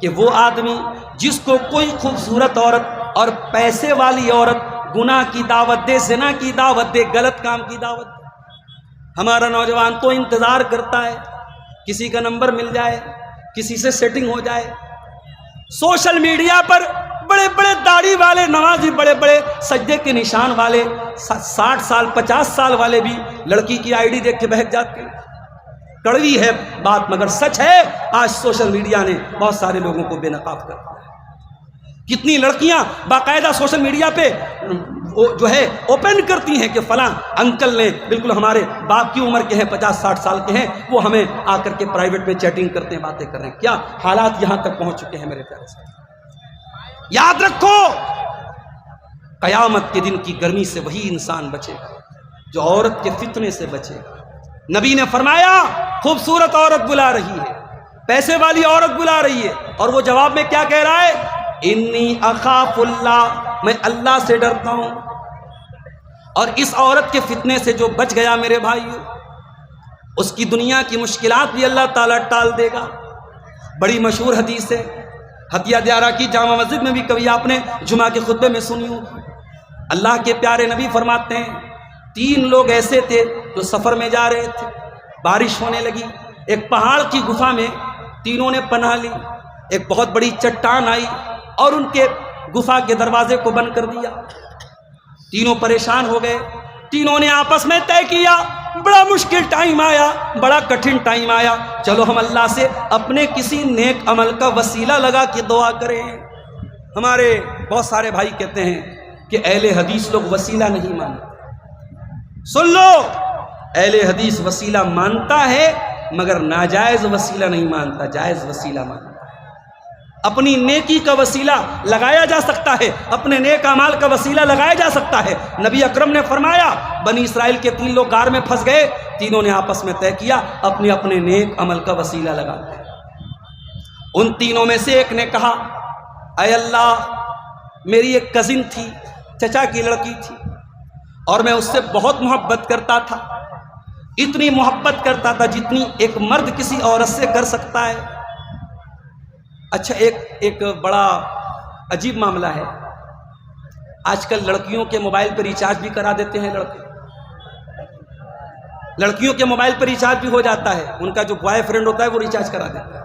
کہ وہ آدمی جس کو کوئی خوبصورت عورت اور پیسے والی عورت گناہ کی دعوت دے، زنا کی دعوت دے، غلط کام کی دعوت دے، ہمارا نوجوان تو انتظار کرتا ہے کسی کا نمبر مل جائے، کسی سے سیٹنگ ہو جائے۔ سوشل میڈیا پر بڑے بڑے داڑھی والے نمازی، بڑے بڑے سجدے کے نشان والے، 60 سال 50 سال والے بھی لڑکی کی آئی ڈی دیکھ کے بہک جاتے ہیں۔ کڑوی ہے بات مگر سچ ہے، آج سوشل میڈیا نے بہت سارے لوگوں کو بے نقاب کر دیا ہے۔ کتنی لڑکیاں باقاعدہ سوشل میڈیا پہ جو ہے اوپن کرتی ہیں کہ فلاں انکل نے، بالکل ہمارے باپ کی عمر کے ہیں، 50-60 سال کے ہیں، وہ ہمیں آ کر کے پرائیویٹ میں چیٹنگ کرتے ہیں، باتیں کر رہے ہیں۔ کیا حالات یہاں تک پہنچ چکے ہیں میرے پیارے ساتھ۔ یاد رکھو، قیامت کے دن کی گرمی سے وہی انسان بچے گا جو عورت کے فتنے سے بچے گا۔ نبی نے فرمایا خوبصورت عورت بلا رہی ہے، پیسے والی عورت بلا رہی ہے، اور وہ جواب میں کیا کہہ رہا ہے؟ انی اخاف اللہ، میں اللہ سے ڈرتا ہوں۔ اور اس عورت کے فتنے سے جو بچ گیا میرے بھائیو، اس کی دنیا کی مشکلات بھی اللہ تعالیٰ ٹال دے گا۔ بڑی مشہور حدیث ہے، ہتھیا دیارہ کی جامع مسجد میں بھی کبھی آپ نے جمعہ کے خطبے میں سنی ہو۔ اللہ کے پیارے نبی فرماتے ہیں 3 لوگ ایسے تھے جو سفر میں جا رہے تھے، بارش ہونے لگی، ایک پہاڑ کی گفا میں تینوں نے پناہ لی، ایک بہت بڑی چٹان آئی اور ان کے گفا کے دروازے کو بند کر دیا۔ تینوں پریشان ہو گئے، تینوں نے آپس میں طے کیا بڑا مشکل ٹائم آیا، بڑا کٹھن ٹائم آیا، چلو ہم اللہ سے اپنے کسی نیک عمل کا وسیلہ لگا کے دعا کریں۔ ہمارے بہت سارے بھائی کہتے ہیں کہ اہل حدیث لوگ وسیلہ نہیں مانتے۔ سن لو، اہل حدیث وسیلہ مانتا ہے مگر ناجائز وسیلہ نہیں مانتا، جائز وسیلہ مانتا ہے۔ اپنی نیکی کا وسیلہ لگایا جا سکتا ہے، اپنے نیک اعمال کا وسیلہ لگایا جا سکتا ہے۔ نبی اکرم نے فرمایا بنی اسرائیل کے 3 لوگ غار میں پھنس گئے، تینوں نے آپس میں طے کیا اپنے اپنے نیک عمل کا وسیلہ لگاتے ہیں۔ ان تینوں میں سے ایک نے کہا اے اللہ، میری ایک کزن تھی، چچا کی لڑکی تھی، اور میں اس سے بہت محبت کرتا تھا، اتنی محبت کرتا تھا جتنی ایک مرد کسی عورت سے کر سکتا ہے۔ اچھا، ایک بڑا عجیب معاملہ ہے، آج کل لڑکیوں کے موبائل پہ ریچارج بھی کرا دیتے ہیں لڑکے، لڑکیوں کے موبائل پہ ریچارج بھی ہو جاتا ہے، ان کا جو بوائے فرینڈ ہوتا ہے وہ ریچارج کرا دیتا ہے۔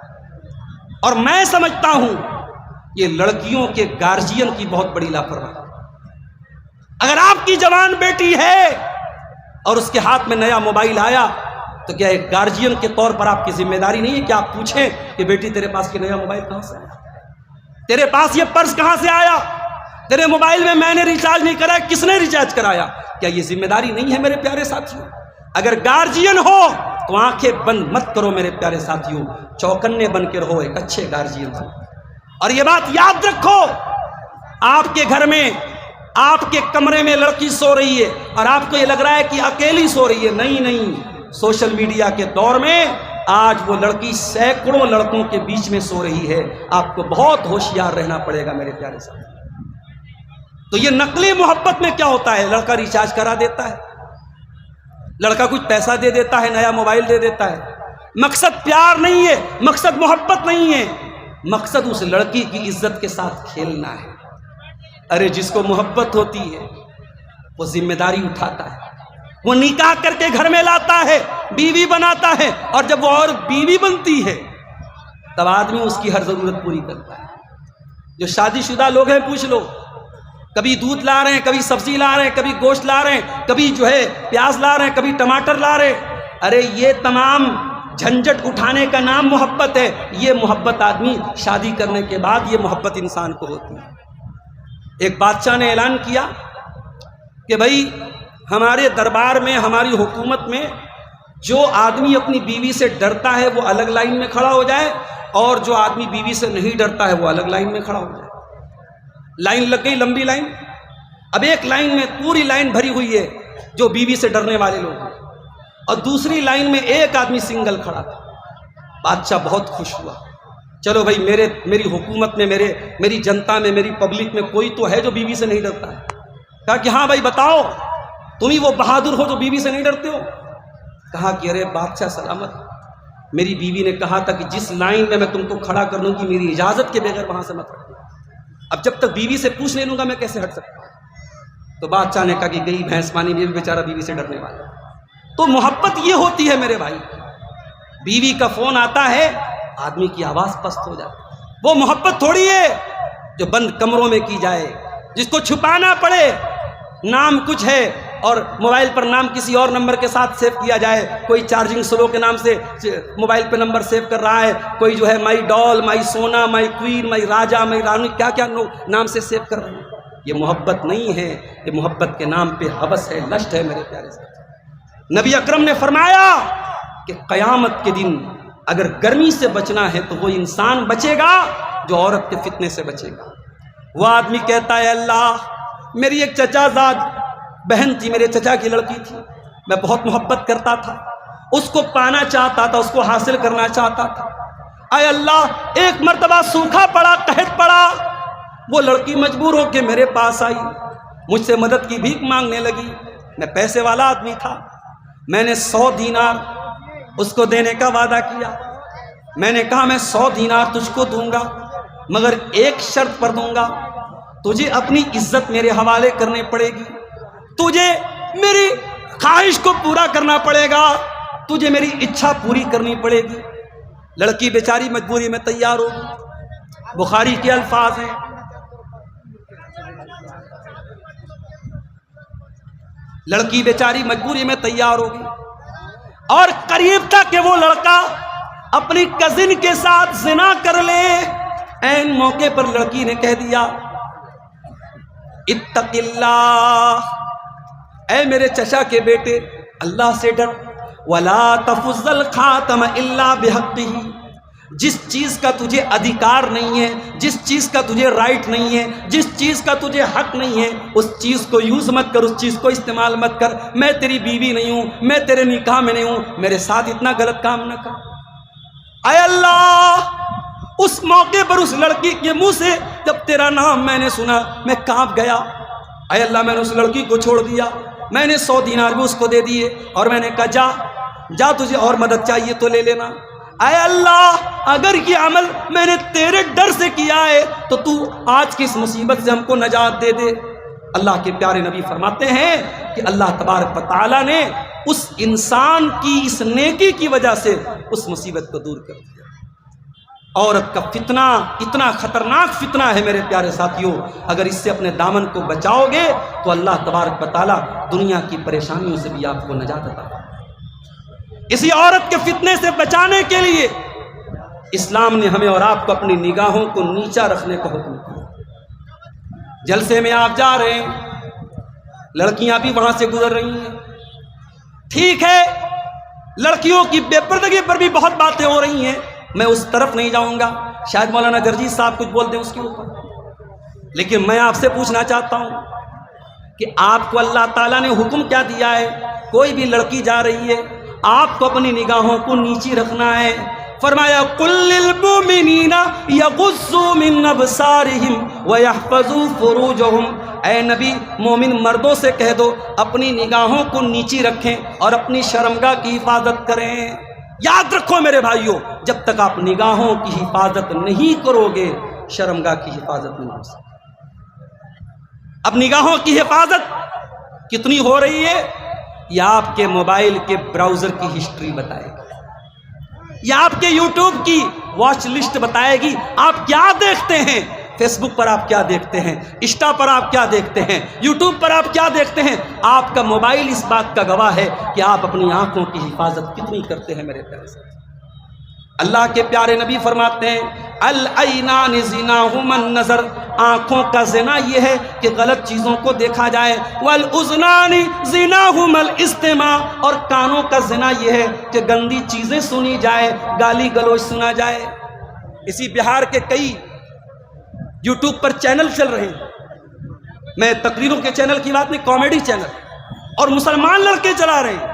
اور میں سمجھتا ہوں یہ لڑکیوں کے گارجین کی بہت بڑی لاپرواہی۔ اگر آپ کی جوان بیٹی ہے اور اس کے ہاتھ میں نیا موبائل آیا تو کیا ایک گارجین کے طور پر آپ کی ذمہ داری نہیں ہے کہ آپ پوچھیں کہ بیٹی تیرے پاس یہ نیا موبائل کہاں سے آیا، تیرے پاس یہ پرس کہاں سے آیا، تیرے موبائل میں نے ریچارج نہیں کرایا، کس نے ریچارج کرایا؟ کیا یہ ذمہ داری نہیں ہے میرے پیارے ساتھیوں؟ اگر گارجین ہو تو آنکھیں بند مت کرو میرے پیارے ساتھیوں، چوکنے بن کے رہو ایک اچھے گارجین سے۔ اور یہ بات یاد رکھو، آپ کے گھر میں، آپ کے کمرے میں لڑکی سو رہی ہے اور آپ کو یہ لگ رہا ہے کہ اکیلی سو رہی ہے، نہیں، سوشل میڈیا کے دور میں آج وہ لڑکی سینکڑوں لڑکوں کے بیچ میں سو رہی ہے۔ آپ کو بہت ہوشیار رہنا پڑے گا میرے پیارے ساتھ۔ تو یہ نقلی محبت میں کیا ہوتا ہے؟ لڑکا ریچارج کرا دیتا ہے، لڑکا کچھ پیسہ دے دیتا ہے، نیا موبائل دے دیتا ہے۔ مقصد پیار نہیں ہے، مقصد محبت نہیں ہے، مقصد اس لڑکی کی عزت کے ساتھ کھیلنا ہے۔ ارے جس کو محبت ہوتی ہے وہ ذمہ داری اٹھاتا ہے، وہ نکاح کر کے گھر میں لاتا ہے، بیوی بناتا ہے، اور جب وہ اور بیوی بنتی ہے تب آدمی اس کی ہر ضرورت پوری کرتا ہے۔ جو شادی شدہ لوگ ہیں پوچھ لو، کبھی دودھ لا رہے ہیں، کبھی سبزی لا رہے ہیں، کبھی گوشت لا رہے ہیں، کبھی جو ہے پیاز لا رہے ہیں، کبھی ٹماٹر لا رہے ہیں۔ ارے یہ تمام جھنجٹ اٹھانے کا نام محبت ہے۔ یہ محبت آدمی شادی کرنے کے بعد یہ محبت انسان کو ہوتی ہے۔ ایک بادشاہ نے اعلان کیا کہ بھائی ہمارے دربار میں، ہماری حکومت میں جو آدمی اپنی بیوی سے ڈرتا ہے وہ الگ لائن میں کھڑا ہو جائے، اور جو آدمی بیوی سے نہیں ڈرتا ہے وہ الگ لائن میں کھڑا ہو جائے۔ لائن لگ گئی، لمبی لائن۔ اب ایک لائن میں پوری لائن بھری ہوئی ہے جو بیوی سے ڈرنے والے لوگ ہیں، اور دوسری لائن میں ایک آدمی سنگل کھڑا تھا۔ بادشاہ بہت خوش ہوا، چلو بھائی میری حکومت میں، میری جنتا میں، میری پبلک میں کوئی تو ہے جو بیوی سے نہیں ڈرتا ہے۔ کہا کہ ہاں بھائی بتاؤ، تم ہی وہ بہادر ہو جو بیوی سے نہیں ڈرتے ہو۔ کہا کہ ارے بادشاہ سلامت، میری بیوی نے کہا تھا کہ جس لائن میں تم کو کھڑا کر لوں گی میری اجازت کے بغیر وہاں سے مت ہٹو۔ اب جب تک بیوی سے پوچھ نہیں لوں گا میں کیسے ہٹ سکتا ہوں؟ تو بادشاہ نے کہا کہ گئی بھینس پانی میں بھی بیچارہ بیوی سے ڈرنے والا۔ تو محبت یہ ہوتی ہے میرے بھائی، بیوی کا فون آتا ہے آدمی کی آواز پست ہو جاتی ہے۔ وہ محبت تھوڑی ہے جو بند کمروں میں کی جائے، جس کو چھپانا پڑے، نام کچھ ہے اور موبائل پر نام کسی اور نمبر کے ساتھ سیو کیا جائے، کوئی چارجنگ سلو کے نام سے موبائل پہ نمبر سیو کر رہا ہے، کوئی جو ہے مائی ڈال، مائی سونا، مائی کوئین، مائی راجا، مائی رانی، کیا کیا نام سے سیو کر رہے ہیں۔ یہ محبت نہیں ہے، یہ محبت کے نام پہ ہوس ہے، لشٹ ہے میرے پیارے ساتھی۔ نبی اکرم نے فرمایا کہ قیامت کے دن اگر گرمی سے بچنا ہے تو وہ انسان بچے گا جو عورت کے فتنے سے بچے گا۔ وہ آدمی کہتا ہے اللہ، میری ایک چچا زاد بہن تھی، میرے چچا کی لڑکی تھی، میں بہت محبت کرتا تھا، اس کو پانا چاہتا تھا، اس کو حاصل کرنا چاہتا تھا۔ اے اللہ، ایک مرتبہ سوکھا پڑا، قحط پڑا، وہ لڑکی مجبور ہو کے میرے پاس آئی، مجھ سے مدد کی بھیک مانگنے لگی۔ میں پیسے والا آدمی تھا، میں نے 100 دینار اس کو دینے کا وعدہ کیا۔ میں نے کہا میں 100 دینار تجھ کو دوں گا، مگر ایک شرط پر دوں گا، تجھے اپنی عزت میرے حوالے کرنے پڑے گی، تجھے میری خواہش کو پورا کرنا پڑے گا، تجھے میری اچھا پوری کرنی پڑے گی۔ لڑکی بیچاری مجبوری میں تیار ہوگی۔ بخاری کے الفاظ ہیں، لڑکی بیچاری مجبوری میں تیار ہوگی، اور قریب تھا کہ وہ لڑکا اپنی کزن کے ساتھ زنا کر لے۔ این موقع پر لڑکی نے کہہ دیا اتق اللہ، اے میرے چچا کے بیٹے، اللہ سے ڈر، ولا تفض الخاتم الا بحقہ، جس چیز کا تجھے ادھیکار نہیں ہے، جس چیز کا تجھے رائٹ نہیں ہے، جس چیز کا تجھے حق نہیں ہے، اس چیز کو یوز مت کر، اس چیز کو استعمال مت کر۔ میں تیری بیوی نہیں ہوں، میں تیرے نکاح میں نہیں ہوں، میرے ساتھ اتنا غلط کام نہ کر۔ اے اللہ، اس موقع پر اس لڑکی کے منہ سے جب تیرا نام میں نے سنا، میں کانپ گیا۔ اے اللہ، میں نے اس لڑکی کو چھوڑ دیا، میں نے 100 دینار بھی اس کو دے دیے، اور میں نے کہا جا جا، تجھے اور مدد چاہیے تو لے لینا۔ اے اللہ، اگر یہ عمل میں نے تیرے ڈر سے کیا ہے تو تو آج کی اس مصیبت سے ہم کو نجات دے دے۔ اللہ کے پیارے نبی فرماتے ہیں کہ اللہ تبارک و تعالیٰ نے اس انسان کی اس نیکی کی وجہ سے اس مصیبت کو دور کر دیا۔ عورت کا فتنہ اتنا خطرناک فتنہ ہے میرے پیارے ساتھیوں، اگر اس سے اپنے دامن کو بچاؤ گے تو اللہ تبارک و تعالیٰ دنیا کی پریشانیوں سے بھی آپ کو نجات عطا کرے۔ اسی عورت کے فتنے سے بچانے کے لیے اسلام نے ہمیں اور آپ کو اپنی نگاہوں کو نیچا رکھنے کا حکم دیا۔ جلسے میں آپ جا رہے ہیں، لڑکیاں بھی وہاں سے گزر رہی ہیں، ٹھیک ہے، لڑکیوں کی بے پردگی پر بھی بہت باتیں ہو رہی ہیں، میں اس طرف نہیں جاؤں گا، شاید مولانا جرجیت صاحب کچھ بول دیں اس کے اوپر، لیکن میں آپ سے پوچھنا چاہتا ہوں کہ آپ کو اللہ تعالیٰ نے حکم کیا دیا ہے؟ کوئی بھی لڑکی جا رہی ہے، آپ کو اپنی نگاہوں کو نیچی رکھنا ہے۔ فرمایا قل للمؤمنین یغضوا من ابصارہم ویحفظوا فروجہم، اے نبی مومن مردوں سے کہہ دو اپنی نگاہوں کو نیچی رکھیں اور اپنی شرمگاہ کی حفاظت کریں۔ یاد رکھو میرے بھائیوں، جب تک آپ نگاہوں کی حفاظت نہیں کرو گے شرمگاہ کی حفاظت نہیں ہو سکتی۔ اب نگاہوں کی حفاظت کتنی ہو رہی ہے یہ آپ کے موبائل کے براؤزر کی ہسٹری بتائے گی، یہ آپ کے یوٹیوب کی واچ لسٹ بتائے گی، آپ کیا دیکھتے ہیں، فیس بک پر آپ کیا دیکھتے ہیں، انسٹا پر آپ کیا دیکھتے ہیں، یوٹیوب پر آپ کیا دیکھتے ہیں۔ آپ کا موبائل اس بات کا گواہ ہے کہ آپ اپنی آنکھوں کی حفاظت کتنی کرتے ہیں میرے پیارے ساتھی۔ اللہ کے پیارے نبی فرماتے ہیں العینان زناہما النظر، آنکھوں کا زنا یہ ہے کہ غلط چیزوں کو دیکھا جائے، والاذنان زناہما الاستماع، اور کانوں کا زنا یہ ہے کہ گندی چیزیں سنی جائے، گالی گلوچ سنا جائے۔ اسی بہار کے کئی یوٹیوب پر چینل چل رہے ہیں، میں تقریروں کے چینل کی بات نہیں، کامیڈی چینل، اور مسلمان لڑکے چلا رہے ہیں،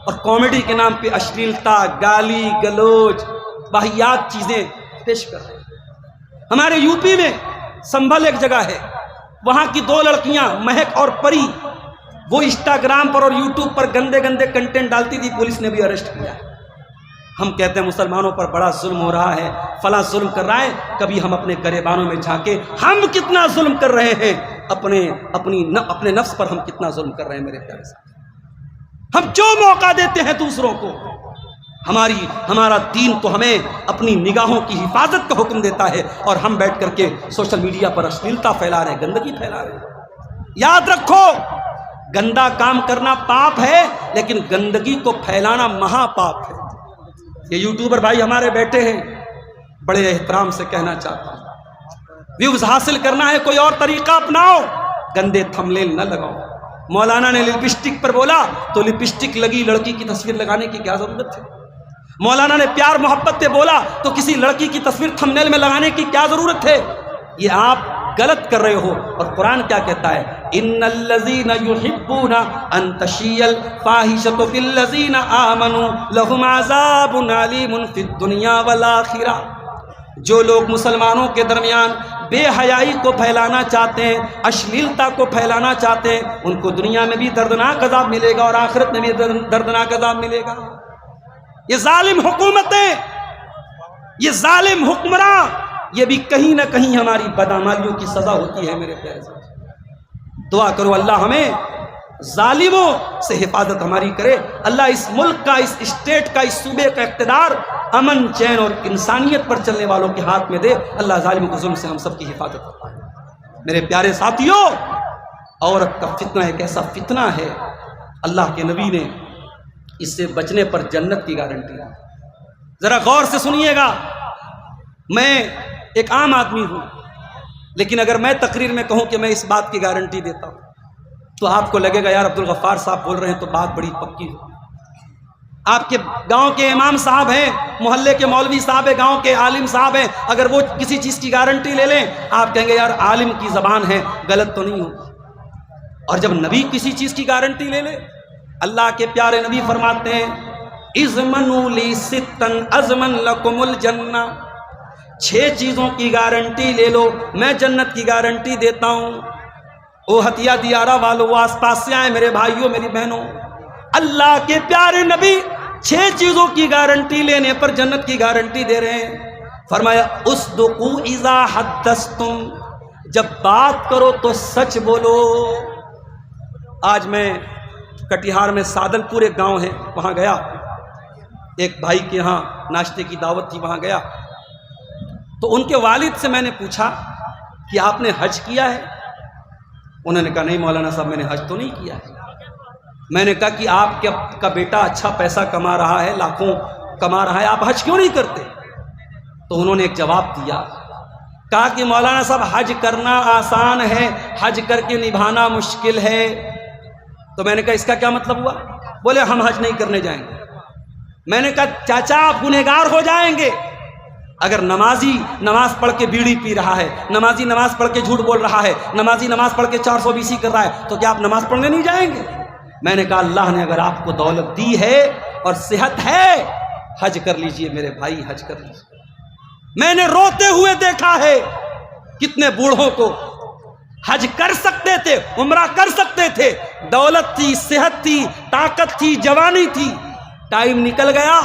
اور کامیڈی کے نام پہ اشلیلتا، گالی گلوچ، واہیات چیزیں پیش کر رہے ہیں۔ ہمارے یو پی میں سنبھل ایک جگہ ہے، وہاں کی 2 لڑکیاں مہک اور پری، وہ انسٹاگرام پر اور یوٹیوب پر گندے گندے کنٹینٹ ڈالتی تھی، پولیس نے بھی اریسٹ کیا۔ ہم کہتے ہیں مسلمانوں پر بڑا ظلم ہو رہا ہے، فلاں ظلم کر رہا ہے، کبھی ہم اپنے گریبانوں میں جھانکیں، ہم کتنا ظلم کر رہے ہیں، اپنے نفس پر ہم کتنا ظلم کر رہے ہیں میرے پیارے ساتھ۔ ہم جو موقع دیتے ہیں دوسروں کو، ہمارا دین تو ہمیں اپنی نگاہوں کی حفاظت کا حکم دیتا ہے، اور ہم بیٹھ کر کے سوشل میڈیا پر اشلیلتا پھیلا رہے ہیں، گندگی پھیلا رہے ہیں۔ یاد رکھو گندا کام کرنا پاپ ہے، لیکن گندگی کو پھیلانا مہا پاپ ہے۔ یہ یوٹیوبر بھائی ہمارے بیٹھے ہیں، بڑے احترام سے کہنا چاہتا ہوں، ویوز حاصل کرنا ہے کوئی اور طریقہ اپناؤ، گندے تھمبنیل نہ لگاؤ۔ مولانا نے لپسٹک پر بولا تو لپسٹک لگی لڑکی کی تصویر لگانے کی کیا ضرورت ہے؟ مولانا نے پیار محبت پہ بولا تو کسی لڑکی کی تصویر تھمبنیل میں لگانے کی کیا ضرورت ہے؟ یہ آپ غلط کر رہے ہو۔ اور قرآن کیا کہتا ہے؟ ان الذین یحبون ان تشیع الفاحشۃ فی الذین آمنوا لہم عذاب علیم فی الدنیا والآخرہ۔ جو لوگ مسلمانوں کے درمیان بے حیائی کو پھیلانا چاہتے ہیں، اشلیلتا کو پھیلانا چاہتے ہیں، ان کو دنیا میں بھی دردناک عذاب ملے گا اور آخرت میں بھی دردناک عذاب ملے گا۔ یہ ظالم حکومتیں، یہ ظالم حکمراں، یہ بھی کہیں نہ کہیں ہماری بدعمالیوں کی سزا ہوتی ہے۔ میرے پیارے ساتھ دعا کرو اللہ ہمیں ظالموں سے حفاظت ہماری کرے، اللہ اس ملک کا، اس اسٹیٹ کا، اس صوبے کا اقتدار امن چین اور انسانیت پر چلنے والوں کے ہاتھ میں دے۔ اللہ ظالموں کے ظلم سے ہم سب کی حفاظت کرے۔ میرے پیارے ساتھیوں، عورت کا فتنہ ایک ایسا فتنہ ہے، اللہ کے نبی نے اس سے بچنے پر جنت کی گارنٹی دی۔ ذرا غور سے سنیے گا، میں ایک عام آدمی ہوں، لیکن اگر میں تقریر میں کہوں کہ میں اس بات کی گارنٹی دیتا ہوں تو آپ کو لگے گا یار عبدالغفار صاحب بول رہے ہیں تو بات بڑی پکی ہے۔ آپ کے گاؤں کے امام صاحب ہیں، محلے کے مولوی صاحب ہیں، گاؤں کے عالم صاحب ہیں، اگر وہ کسی چیز کی گارنٹی لے لیں آپ کہیں گے یار عالم کی زبان ہے، غلط تو نہیں ہوگی۔ اور جب نبی کسی چیز کی گارنٹی لے لے، اللہ کے پیارے نبی فرماتے ہیں اضمنوا لی ستا اضمن لکم الجنہ، 6 چیزوں کی گارنٹی لے لو، میں جنت کی گارنٹی دیتا ہوں۔ او ہتھیہ دیارہ والو، وہ آس پاس سے آئے میرے بھائیوں میری بہنوں، اللہ کے پیارے نبی 6 چیزوں کی گارنٹی لینے پر جنت کی گارنٹی دے رہے ہیں۔ فرمایا اصدقوا اذا حدثتم، جب بات کرو تو سچ بولو۔ آج میں کٹیہار میں سادل پور ایک گاؤں ہے، وہاں گیا، ایک بھائی کے ہاں ناشتے کی دعوت تھی، وہاں گیا تو ان کے والد سے میں نے پوچھا کہ آپ نے حج کیا ہے؟ انہوں نے کہا نہیں مولانا صاحب میں نے حج تو نہیں کیا ہے۔ میں نے کہا کہ آپ کا بیٹا اچھا پیسہ کما رہا ہے، لاکھوں کما رہا ہے، آپ حج کیوں نہیں کرتے؟ تو انہوں نے ایک جواب دیا، کہا کہ مولانا صاحب حج کرنا آسان ہے، حج کر کے نبھانا مشکل ہے۔ تو میں نے کہا اس کا کیا مطلب ہوا؟ بولے ہم حج نہیں کرنے جائیں گے۔ میں نے کہا چاچا آپ گنہگار ہو جائیں گے، اگر نمازی نماز پڑھ کے بیڑی پی رہا ہے، نمازی نماز پڑھ کے جھوٹ بول رہا ہے، نمازی نماز پڑھ کے 420 کر رہا ہے، تو کیا آپ نماز پڑھنے نہیں جائیں گے؟ میں نے کہا اللہ نے اگر آپ کو دولت دی ہے اور صحت ہے، حج کر لیجئے میرے بھائی، حج کر لیجئے۔ میں نے روتے ہوئے دیکھا ہے کتنے بوڑھوں کو، حج کر سکتے تھے، عمرہ کر سکتے تھے، دولت تھی، صحت تھی، طاقت تھی، جوانی تھی، ٹائم نکل گیا،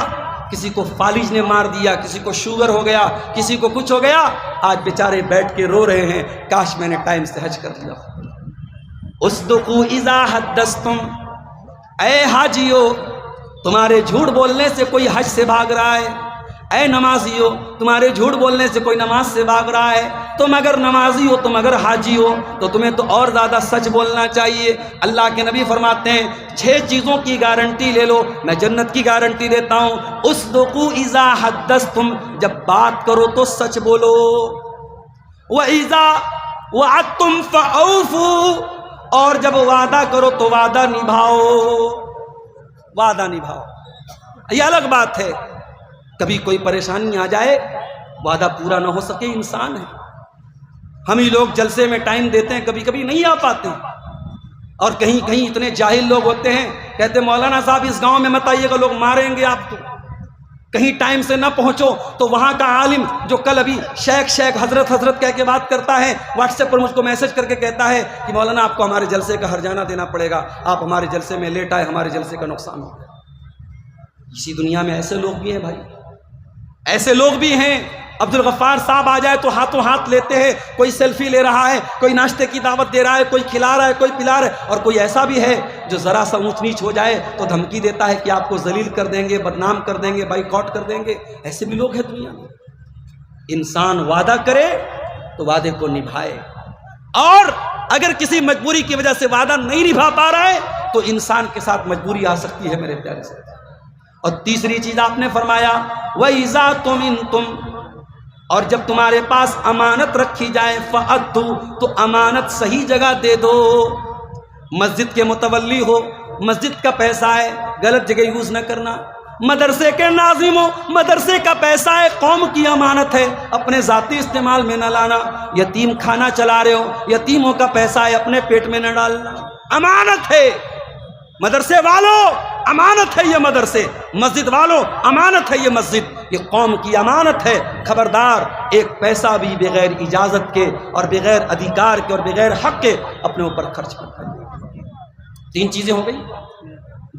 کسی کو فالج نے مار دیا، کسی کو شوگر ہو گیا، کسی کو کچھ ہو گیا، آج بیچارے بیٹھ کے رو رہے ہیں کاش میں نے ٹائم سے حج کر لیا۔ اصدقوا اذا حدثتم، اے حاجیو تمہارے جھوٹ بولنے سے کوئی حج سے بھاگ رہا ہے، اے نمازی ہو تمہارے جھوٹ بولنے سے کوئی نماز سے بھاگ رہا ہے، تم اگر نمازی ہو، تم اگر حاجی ہو تو تمہیں تو اور زیادہ سچ بولنا چاہیے۔ اللہ کے نبی فرماتے ہیں 6 چیزوں کی گارنٹی لے لو، میں جنت کی گارنٹی دیتا ہوں۔ اصدقوا اذا حدثتم، جب بات کرو تو سچ بولو، واذا وعدتم فاوفوا، اور جب وعدہ کرو تو وعدہ نبھاؤ، وعدہ نبھاؤ۔ یہ الگ بات ہے کبھی کوئی پریشانی آ جائے، وعدہ پورا نہ ہو سکے، انسان ہے، ہم ہی لوگ جلسے میں ٹائم دیتے ہیں، کبھی کبھی نہیں آ پاتے ہیں، اور کہیں کہیں اتنے جاہل لوگ ہوتے ہیں، کہتے مولانا صاحب اس گاؤں میں مت آئیے گا، لوگ ماریں گے آپ کو، کہیں ٹائم سے نہ پہنچو تو وہاں کا عالم جو کل ابھی شیخ حضرت کہہ کے بات کرتا ہے، واٹس ایپ پر مجھ کو میسج کر کے کہتا ہے کہ مولانا آپ کو ہمارے جلسے کا ہرجانہ دینا پڑے گا، آپ ہمارے جلسے میں لیٹ آئے، ہمارے جلسے کا نقصان ہو گیا۔ اسی دنیا میں ایسے لوگ بھی ہیں بھائی، ایسے لوگ بھی ہیں، عبدالغفار صاحب آ جائے تو ہاتھوں ہاتھ لیتے ہیں، کوئی سیلفی لے رہا ہے، کوئی ناشتے کی دعوت دے رہا ہے، کوئی کھلا رہا ہے، کوئی پلا رہا ہے، اور کوئی ایسا بھی ہے جو ذرا سا اونچ نیچ ہو جائے تو دھمکی دیتا ہے کہ آپ کو ذلیل کر دیں گے، بدنام کر دیں گے، بائیکاٹ کر دیں گے۔ ایسے بھی لوگ ہیں دنیا میں۔ انسان وعدہ کرے تو وعدے کو نبھائے، اور اگر کسی مجبوری کی وجہ سے وعدہ نہیں نبھا پا رہا ہے تو انسان کے ساتھ مجبوری آ سکتی ہے میرے پیارے سے. اور تیسری چیز آپ نے فرمایا وَإِذَا تُمِنْتُمْ، اور جب تمہارے پاس امانت رکھی جائے فَأَدُّوا، تو امانت صحیح جگہ دے دو. مسجد کے متولی ہو، مسجد کا پیسہ ہے، غلط جگہ یوز نہ کرنا. مدرسے کے ناظم ہو، مدرسے کا پیسہ ہے، قوم کی امانت ہے، اپنے ذاتی استعمال میں نہ لانا. یتیم کھانا چلا رہے ہو، یتیموں کا پیسہ ہے، اپنے پیٹ میں نہ ڈالنا. امانت ہے. مدرسے والوں امانت ہے یہ مدرسے، مسجد والوں امانت ہے یہ مسجد، یہ قوم کی امانت ہے. خبردار ایک پیسہ بھی بغیر اجازت کے اور بغیر ادھیکار کے اور بغیر حق کے اپنے اوپر خرچ مت کرنا. 3 چیزیں ہو گئی.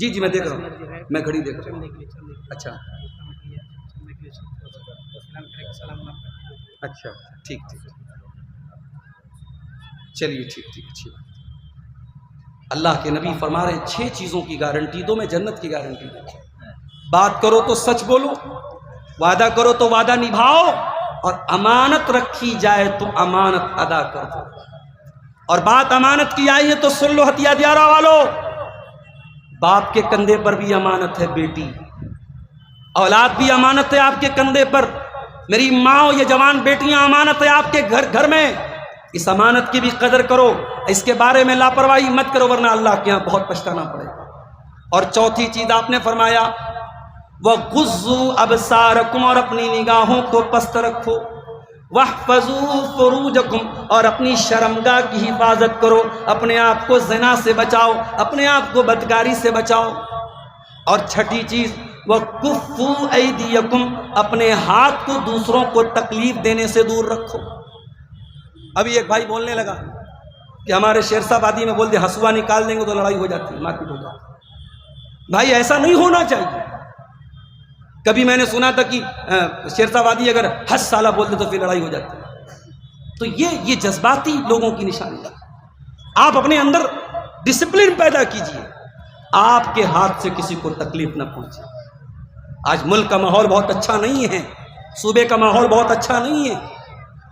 جی میں دیکھ رہا ہوں، میں گھڑی دیکھ رہا ہوں. اچھا اچھا ٹھیک چلیے ٹھیک. اللہ کے نبی فرما رہے 6 چیزوں کی گارنٹی دو، میں جنت کی گارنٹی دوں. بات کرو تو سچ بولو، وعدہ کرو تو وعدہ نبھاؤ، اور امانت رکھی جائے تو امانت ادا کر دو. اور بات امانت کی آئی ہے تو سن لو ہتھیا دیارہ والوں، باپ کے کندھے پر بھی امانت ہے بیٹی، اولاد بھی امانت ہے آپ کے کندھے پر. میری ماں، یہ جوان بیٹیاں امانت ہے آپ کے گھر میں. اس امانت کی بھی قدر کرو، اس کے بارے میں لاپرواہی مت کرو، ورنہ اللہ کے ہاں بہت پچھتانا پڑے گا. اور چوتھی چیز آپ نے فرمایا وَغُضُّوا أَبْصَارَكُمْ، اور اپنی نگاہوں کو پست رکھو. وَاحْفَظُوا فُرُوجَكُمْ، اور اپنی شرمگاہ کی حفاظت کرو، اپنے آپ کو زنا سے بچاؤ، اپنے آپ کو بدکاری سے بچاؤ. اور چھٹی چیز وَكُفُّوا أَيْدِيَكُمْ، اپنے ہاتھ کو دوسروں کو تکلیف دینے سے دور رکھو. ابھی ایک بھائی بولنے لگا کہ ہمارے شیرشاہ آبادی میں بول دے ہسوا نکال دیں گے تو لڑائی ہو جاتی ہے، مار پیٹ ہو جاتی ہے. بھائی ایسا نہیں ہونا چاہیے. کبھی میں نے سنا تھا کہ شیرشاہ آبادی اگر 10 سالہ بول دے تو پھر لڑائی ہو جاتی ہے. تو یہ جذباتی لوگوں کی نشانی ہے. آپ اپنے اندر ڈسپلن پیدا کیجئے، آپ کے ہاتھ سے کسی کو تکلیف نہ پہنچے. آج ملک کا ماحول بہت اچھا نہیں ہے، صوبے کا ماحول بہت اچھا نہیں ہے.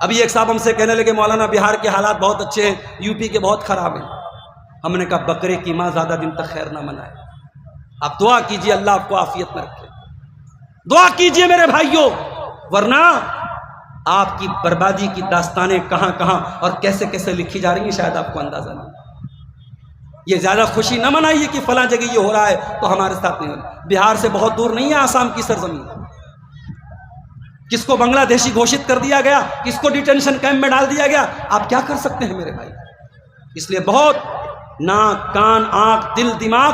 ابھی ایک صاحب ہم سے کہنے لگے مولانا بہار کے حالات بہت اچھے ہیں، یو پی کے بہت خراب ہیں. ہم نے کہا بکرے کی ماں زیادہ دن تک خیر نہ منائے. آپ دعا کیجئے اللہ آپ کو عافیت میں رکھے، دعا کیجئے میرے بھائیوں، ورنہ آپ کی بربادی کی داستانیں کہاں کہاں اور کیسے کیسے لکھی جا رہی ہیں شاید آپ کو اندازہ نہیں. یہ زیادہ خوشی نہ منائیے کہ فلاں جگہ یہ ہو رہا ہے تو ہمارے ساتھ نہیں ہو رہا. بہار سے بہت دور نہیں ہے آسام کی سرزمین. کس کو بنگلہ دیشی گھوشت کر دیا گیا، کس کو ڈیٹینشن کیمپ میں ڈال دیا گیا، آپ کیا کر سکتے ہیں میرے بھائی. اس لیے بہت ناک کان آنکھ دل دماغ